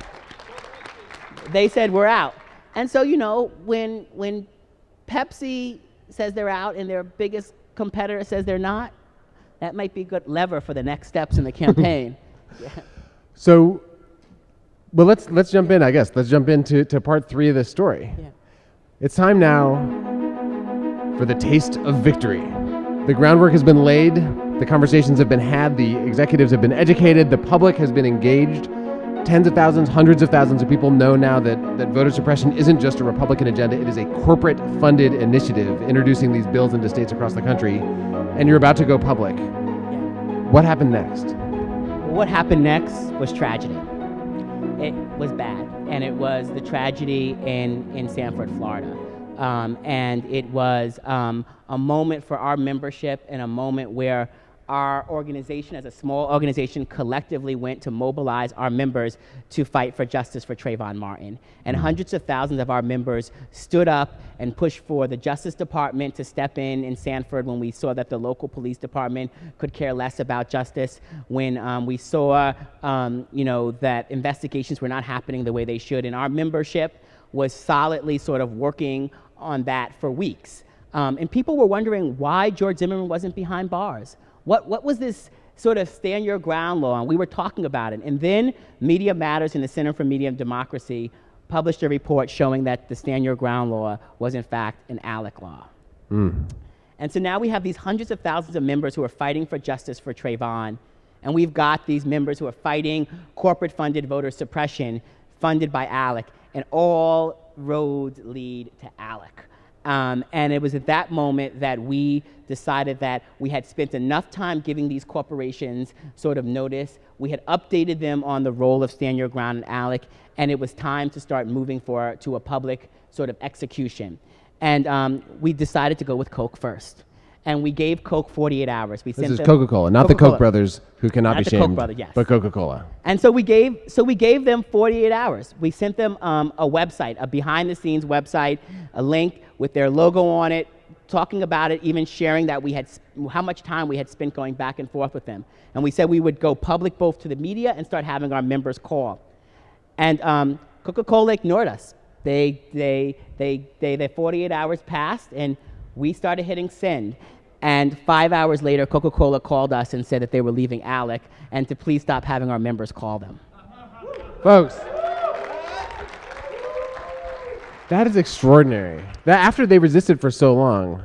They said we're out. And so, you know, when Pepsi says they're out and their biggest competitor says they're not, that might be a good lever for the next steps in the campaign. Yeah. So, well, let's jump in, I guess. Let's jump into part 3 of this story. Yeah. It's time now for the taste of victory. The groundwork has been laid, the conversations have been had, the executives have been educated, the public has been engaged. Tens of thousands, hundreds of thousands of people know now that voter suppression isn't just a Republican agenda, it is a corporate-funded initiative introducing these bills into states across the country, and you're about to go public. Yeah. What happened next? What happened next was tragedy. It was bad, and it was the tragedy in Sanford, Florida. And it was a moment for our membership and a moment where our organization, as a small organization, collectively went to mobilize our members to fight for justice for Trayvon Martin. And hundreds of thousands of our members stood up and pushed for the Justice Department to step in Sanford when we saw that the local police department could care less about justice, when we saw that investigations were not happening the way they should. And our membership was solidly sort of working on that for weeks. And people were wondering why George Zimmerman wasn't behind bars. What was this sort of stand your ground law? And we were talking about it. And then Media Matters and the Center for Media and Democracy published a report showing that the stand your ground law was in fact an ALEC law. And so now we have these hundreds of thousands of members who are fighting for justice for Trayvon. And we've got these members who are fighting corporate-funded voter suppression funded by ALEC. And all roads lead to ALEC. And it was at that moment that we decided that we had spent enough time giving these corporations sort of notice. We had updated them on the role of Stand Your Ground and ALEC, and it was time to start moving to a public sort of execution. And we decided to go with Coke first. And we gave Coke 48 hours. This is Coca-Cola, not the Koch brothers who cannot be shamed, Koch brothers, yes. but Coca-Cola. And so we gave them 48 hours. We sent them a website, a behind-the-scenes website, a link with their logo on it, talking about it, even sharing that how much time we had spent going back and forth with them. And we said we would go public both to the media and start having our members call. And Coca-Cola ignored us. The 48 hours passed, and we started hitting send. And 5 hours later, Coca-Cola called us and said that they were leaving ALEC and to please stop having our members call them. Folks, that is extraordinary. That after they resisted for so long,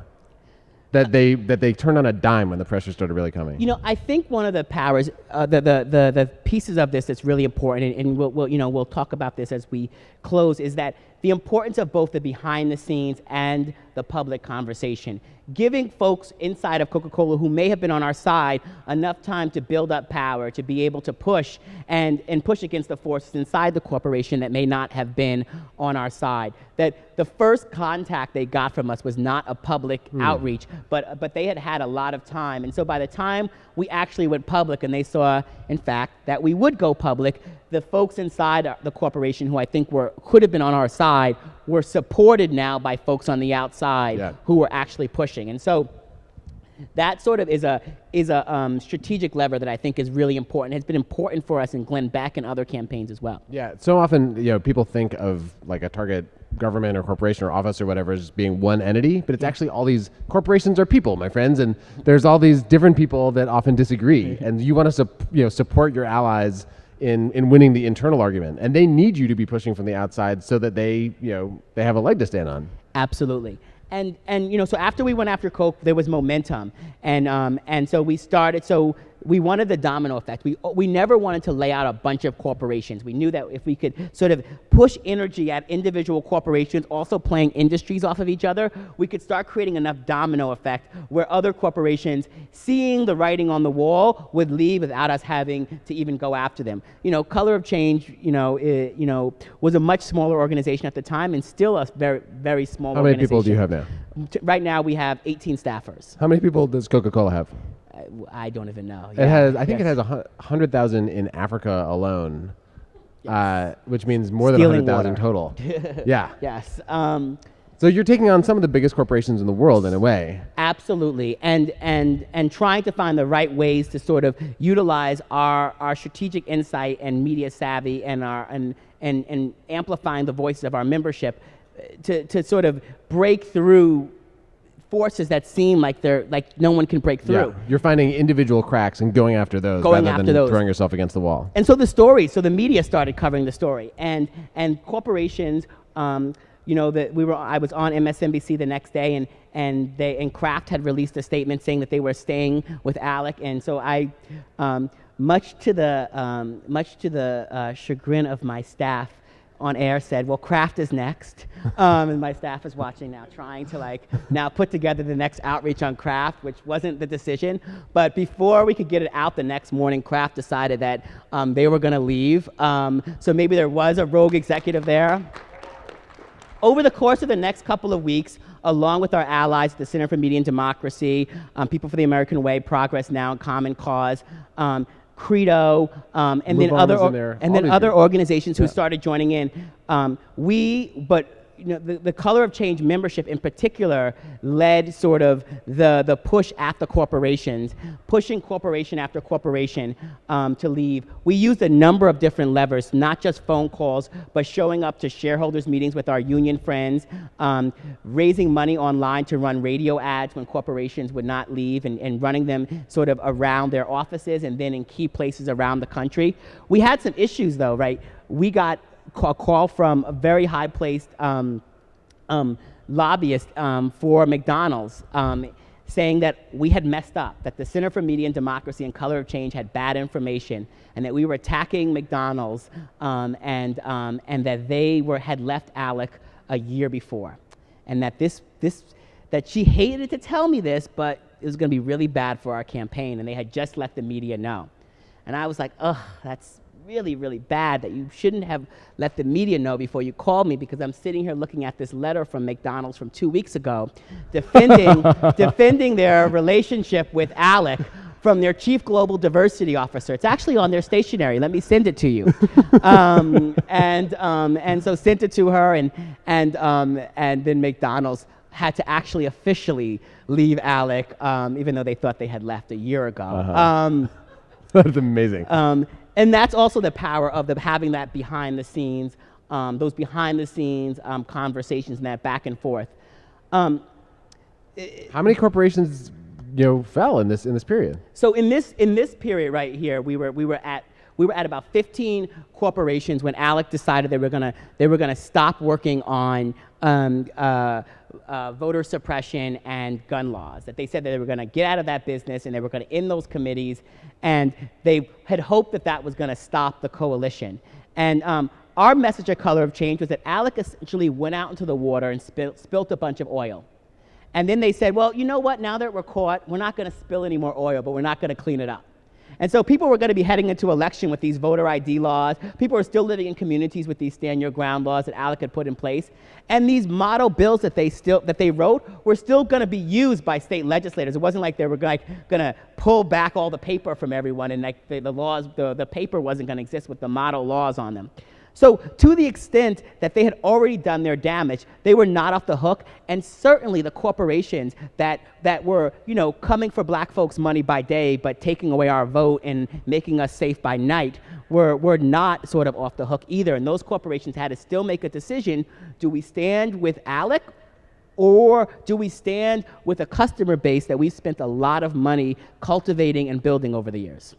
that they turned on a dime when the pressure started really coming. You know, I think one of the powers, the pieces of this that's really important, and we'll talk about this as we close, is that the importance of both the behind the scenes and the public conversation. Giving folks inside of Coca-Cola who may have been on our side enough time to build up power, to be able to push and push against the forces inside the corporation that may not have been on our side. That the first contact they got from us was not a public outreach, but they had a lot of time. And so by the time we actually went public and they saw, in fact, that we would go public, the folks inside the corporation who I think could have been on our side were supported now by folks on the outside who were actually pushing. And so That sort of is a strategic lever that I think is really important. It's been important for us in Glenn Beck and other campaigns as well. Yeah, so often, people think of like a target government or corporation or office or whatever as being one entity, but it's actually all these corporations are people, my friends, and there's all these different people that often disagree, and you want to support your allies in winning the internal argument, and they need you to be pushing from the outside so that they have a leg to stand on. Absolutely. And so after we went after Coke, there was momentum, and so we started. So we wanted the domino effect. We never wanted to lay out a bunch of corporations. We knew that if we could sort of push energy at individual corporations, also playing industries off of each other, we could start creating enough domino effect where other corporations, seeing the writing on the wall, would leave without us having to even go after them. Color of Change, was a much smaller organization at the time, and still a very, very small organization. How many people do you have now? Right now, we have 18 staffers. How many people does Coca-Cola have? I don't even know. It has. I think it has 100,000 in Africa alone, which means more Stealing than 100,000 water. total. Yeah. Yes. So you're taking on some of the biggest corporations in the world in a way. Absolutely, and trying to find the right ways to sort of utilize our strategic insight and media savvy and amplifying the voices of our membership to sort of break through forces that seem like no one can break through. Yeah. You're finding individual cracks and going after those rather than throwing yourself against the wall. And so the media started covering the story, and corporations. I was on MSNBC the next day, and Kraft had released a statement saying that they were staying with Alec, and so I, much to the chagrin of my staff, on air said, well, Kraft is next. And my staff is watching now, trying to now put together the next outreach on Kraft, which wasn't the decision. But before we could get it out the next morning, Kraft decided that they were going to leave. So maybe there was a rogue executive there. Over the course of the next couple of weeks, along with our allies, the Center for Media and Democracy, People for the American Way, Progress Now, Common Cause, Credo, and then other organizations who started joining in. The Color of Change membership in particular led sort of the push at the corporations, pushing corporation after corporation to leave. We used a number of different levers, not just phone calls, but showing up to shareholders meetings with our union friends, raising money online to run radio ads when corporations would not leave, and running them sort of around their offices and then in key places around the country. We had some issues though, right? We got a call from a very high-placed lobbyist for McDonald's saying that we had messed up, that the Center for Media and Democracy and Color of Change had bad information, and that we were attacking McDonald's, and that they had left Alec a year before, and that that she hated to tell me this, but it was going to be really bad for our campaign, and they had just let the media know. And I was like, ugh, that's really, really bad, that you shouldn't have let the media know before you called me, because I'm sitting here looking at this letter from McDonald's from 2 weeks ago defending their relationship with Alec from their chief global diversity officer. It's actually on their stationery. Let me send it to you. And so sent it to her, and then McDonald's had to actually officially leave Alec, even though they thought they had left a year ago. That's amazing. And that's also the power of having that behind the scenes, those behind the scenes conversations and that back and forth. How many corporations, fell in this period? So in this period right here, we were at about 15 corporations when Alec decided they were gonna stop working on voter suppression and gun laws. That they said that they were going to get out of that business and they were going to end those committees, and they had hoped that was going to stop the coalition. And our message at Color of Change was that Alec essentially went out into the water and spilt a bunch of oil. And then they said, well, you know what? Now that we're caught, we're not going to spill any more oil, but we're not going to clean it up. And so people were going to be heading into election with these voter ID laws. People are still living in communities with these stand your ground laws that Alec had put in place. And these model bills that they wrote were still going to be used by state legislators. It wasn't like they were going to pull back all the paper from everyone, and the paper wasn't going to exist with the model laws on them. So to the extent that they had already done their damage, they were not off the hook. And certainly the corporations that were, coming for black folks' money by day, but taking away our vote and making us safe by night were not sort of off the hook either. And those corporations had to still make a decision. Do we stand with ALEC, or do we stand with a customer base that we've spent a lot of money cultivating and building over the years?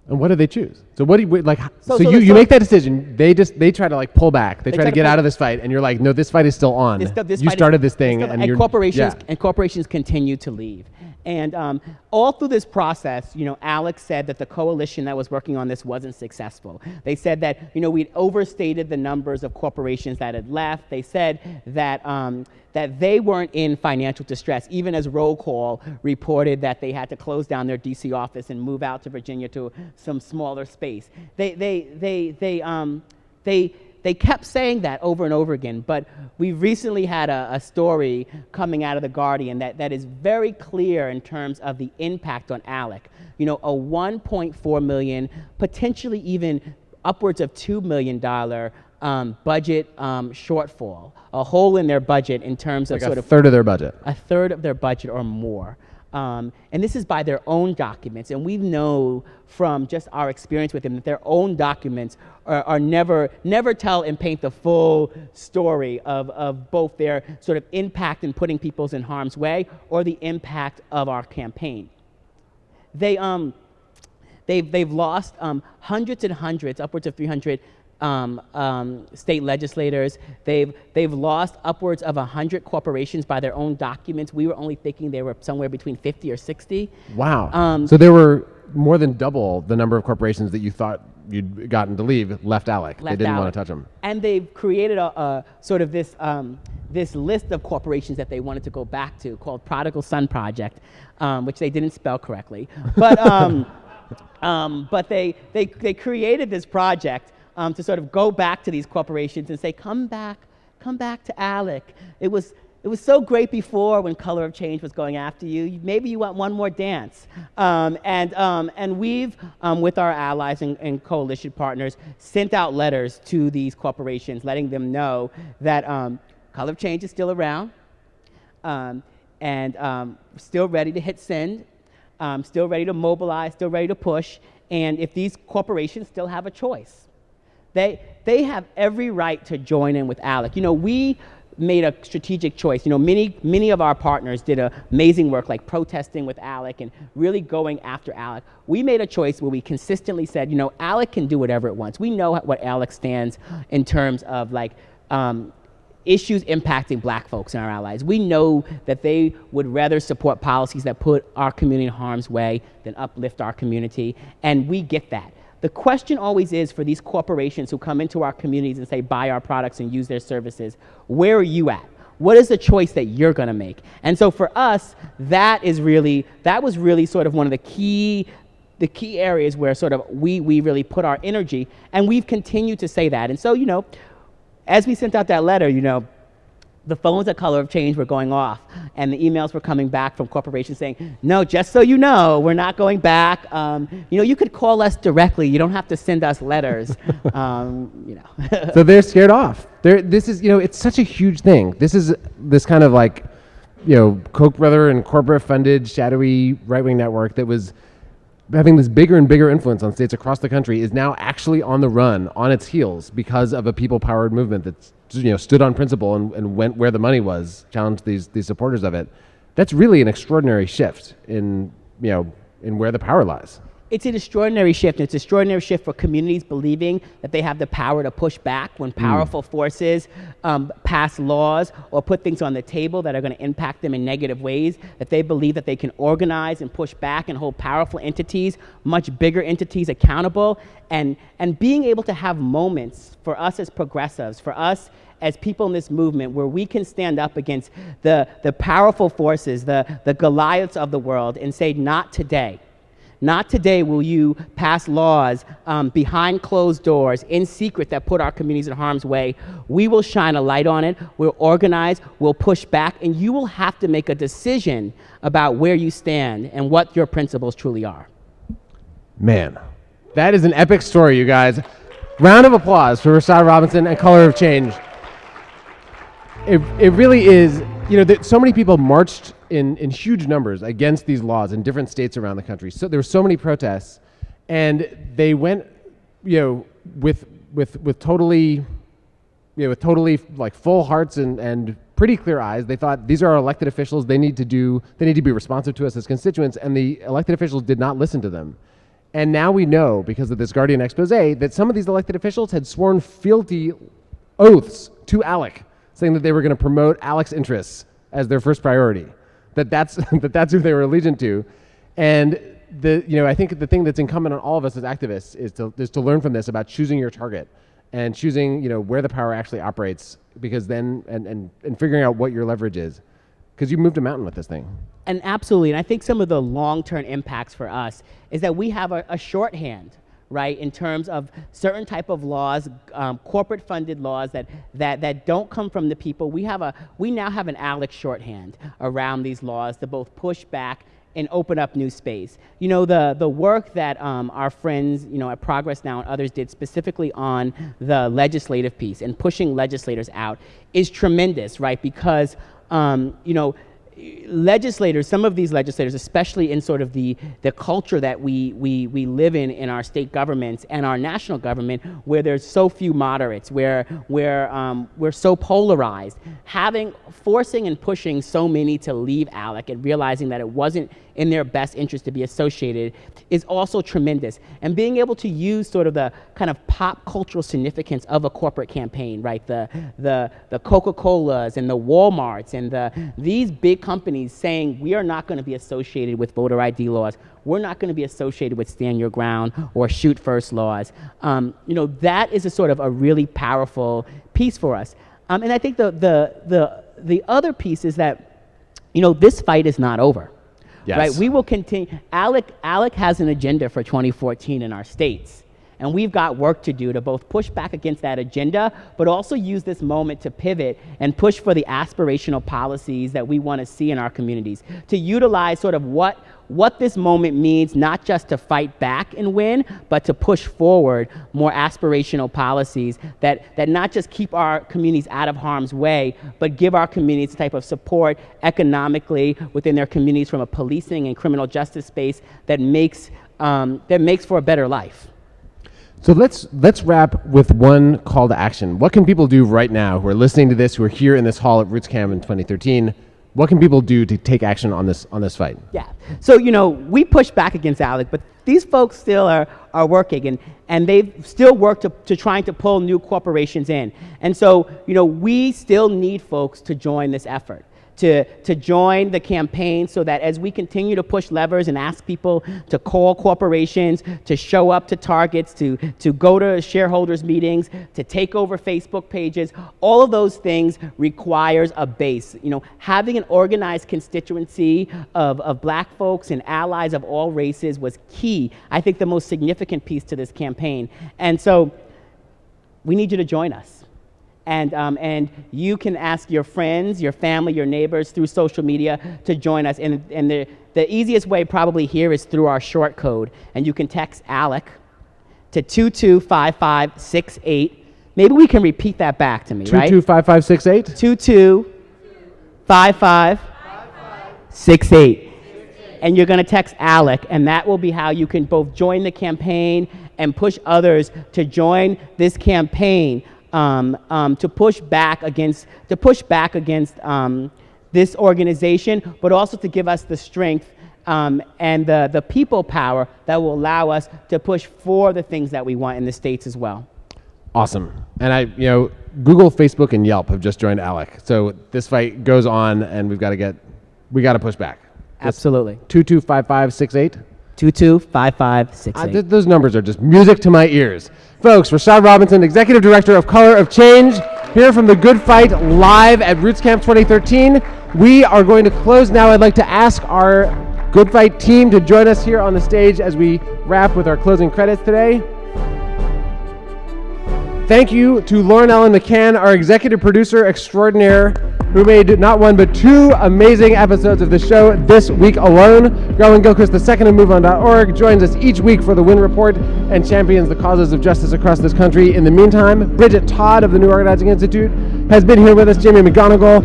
And what do they choose? So what do you like? So So you make that decision. They try to like pull back. They try to get pull- out of this fight, and you're like, no, this fight is still on. This You fight started is- this thing, and you're corporations continue to leave. And all through this process, Alex said that the coalition that was working on this wasn't successful. They said that we'd overstated the numbers of corporations that had left. They said that that they weren't in financial distress, even as Roll Call reported that they had to close down their DC office and move out to Virginia to some smaller space. They kept saying that over and over again, but we recently had a story coming out of The Guardian that is very clear in terms of the impact on ALEC. A $1.4 million, potentially even upwards of $2 million budget shortfall, a hole in their budget in terms of like a third of their budget. A third of their budget or more. And this is by their own documents. And we know from just our experience with them that their own documents are never tell and paint the full story of both their sort of impact in putting people in harm's way or the impact of our campaign. They've lost hundreds and hundreds, upwards of 300 state legislators. They've lost upwards of 100 corporations by their own documents. We were only thinking they were somewhere between 50 or 60. Wow. So there were more than double the number of corporations that you thought you'd gotten to leave left ALEC. They didn't want to touch them. And they've created a sort of this list of corporations that they wanted to go back to called Prodigal Son Project, which they didn't spell correctly. But but they created this project to sort of go back to these corporations and say, come back to ALEC. It was so great before when Color of Change was going after you. Maybe you want one more dance. And we've, with our allies and coalition partners, sent out letters to these corporations, letting them know that Color of Change is still around, and still ready to hit send, still ready to mobilize, still ready to push. And if these corporations still have a choice, they have every right to join in with ALEC. We made a strategic choice. Many of our partners did amazing work, like protesting with ALEC and really going after ALEC. We made a choice where we consistently said, ALEC can do whatever it wants. We know what ALEC stands in terms of issues impacting black folks and our allies. We know that they would rather support policies that put our community in harm's way than uplift our community, and we get that. The question always is for these corporations who come into our communities and say, buy our products and use their services, where are you at? What is the choice that you're gonna make? And so for us, that was really sort of one of the key areas where sort of we really put our energy, and we've continued to say that. And so, as we sent out that letter, the phones at Color of Change were going off, and the emails were coming back from corporations saying, no, just so you know, we're not going back. You could call us directly. You don't have to send us letters. So they're scared off. This is, it's such a huge thing. This is this kind of Koch brother and corporate funded shadowy right-wing network that was having this bigger and bigger influence on states across the country is now actually on the run, on its heels, because of a people-powered movement that's stood on principle and went where the money was, challenged these supporters of it. That's really an extraordinary shift in where the power lies. It's an extraordinary shift. It's an extraordinary shift for communities believing that they have the power to push back when powerful forces pass laws or put things on the table that are going to impact them in negative ways, that they believe that they can organize and push back and hold powerful entities, much bigger entities, accountable, and being able to have moments for us as progressives, for us as people in this movement, where we can stand up against the powerful forces, the Goliaths of the world, and say, not today. Not today will you pass laws behind closed doors, in secret, that put our communities in harm's way. We will shine a light on it. We'll organize. We'll push back. And you will have to make a decision about where you stand and what your principles truly are. Man, that is an epic story, you guys. Round of applause for Rashad Robinson and Color of Change. It really is, so many people marched in huge numbers against these laws in different states around the country. So there were so many protests, and they went, with totally like full hearts and pretty clear eyes. They thought, these are our elected officials. They need to be responsive to us as constituents, and the elected officials did not listen to them. And now we know, because of this Guardian expose, that some of these elected officials had sworn fealty oaths to ALEC, saying that they were going to promote ALEC's interests as their first priority. That's who they were allegiant to. And I think the thing that's incumbent on all of us as activists is to learn from this about choosing your target and choosing where the power actually operates, because then and figuring out what your leverage is, because you moved a mountain with this thing. And absolutely, and I think some of the long-term impacts for us is that we have a shorthand, right, in terms of certain type of laws, corporate-funded laws that don't come from the people. We now have an ALEC shorthand around these laws to both push back and open up new space. The work that our friends, at Progress Now and others did specifically on the legislative piece and pushing legislators out is tremendous, right? Because, legislators, some of these legislators, especially in sort of the culture that we live in our state governments and our national government, where there's so few moderates, where we're so polarized, forcing and pushing so many to leave ALEC and realizing that it wasn't in their best interest to be associated is also tremendous. And being able to use sort of the kind of pop cultural significance of a corporate campaign, right? The Coca-Colas and the Walmarts and these big companies saying, we are not going to be associated with voter ID laws. We're not going to be associated with stand your ground or shoot first laws. That is a sort of a really powerful piece for us. And I think the other piece is that, this fight is not over. Yes. Right? We will continue. ALEC has an agenda for 2014 in our states. And we've got work to do to both push back against that agenda, but also use this moment to pivot and push for the aspirational policies that we want to see in our communities, to utilize sort of what this moment means, not just to fight back and win, but to push forward more aspirational policies that not just keep our communities out of harm's way, but give our communities the type of support economically within their communities from a policing and criminal justice space that makes for a better life. So let's wrap with one call to action. What can people do right now who are listening to this, who are here in this hall at Rootscamp in 2013? What can people do to take action on this fight? Yeah. So, we push back against ALEC, but these folks still are working, and they've still worked to trying to pull new corporations in. And so, we still need folks to join this effort, to join the campaign, so that as we continue to push levers and ask people to call corporations, to show up to targets, to go to shareholders meetings, to take over Facebook pages, all of those things requires a base. Having an organized constituency of black folks and allies of all races was key, I think the most significant piece to this campaign. And so we need you to join us. And you can ask your friends, your family, your neighbors through social media to join us. And the easiest way probably here is through our short code. And you can text ALEC to 225568. Maybe we can repeat that back to me, right? 225568? 225568. And you're going to text ALEC, and that will be how you can both join the campaign and push others to join this campaign. To push back against this organization, but also to give us the strength and the people power that will allow us to push for the things that we want in the states as well. Awesome. And Google, Facebook, and Yelp have just joined ALEC. So this fight goes on, and we got to push back. Absolutely. 225568. 225568. Those numbers are just music to my ears. Folks, Rashad Robinson, Executive Director of Color of Change, here from the Good Fight live at Rootscamp 2013. We are going to close now. I'd like to ask our Good Fight team to join us here on the stage as we wrap with our closing credits today. Thank you to Lauren Ellen McCann, our executive producer extraordinaire, who made not one but 2 amazing episodes of the show this week alone. Garland Gilchrist II of MoveOn.org joins us each week for the Win Report and champions the causes of justice across this country. In the meantime, Bridget Todd of the New Organizing Institute has been here with us, Jamie McGonigal,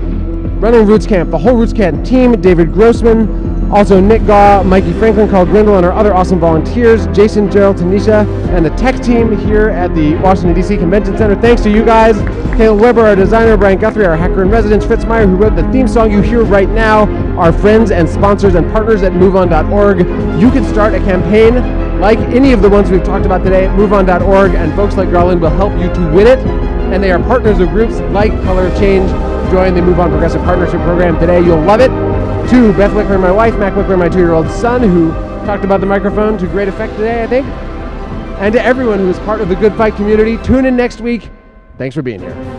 running Rootscamp, the whole Rootscamp team, David Grossman, also Nick Gaw, Mikey Franklin, Carl Grindle, and our other awesome volunteers, Jason, Gerald, Tanisha, and the tech team here at the Washington, D.C. Convention Center. Thanks to you guys. Caleb Weber, our designer, Brian Guthrie, our hacker in residence, Fritz Meyer, who wrote the theme song you hear right now, our friends and sponsors and partners at MoveOn.org. You can start a campaign like any of the ones we've talked about today at MoveOn.org, and folks like Garland will help you to win it. And they are partners of groups like Color of Change. Join the Move On Progressive Partnership Program today. You'll love it. To Beth Wikler, my wife, Mac Wikler, my 2-year-old son, who talked about the microphone to great effect today, I think. And to everyone who is part of the Good Fight community, tune in next week. Thanks for being here.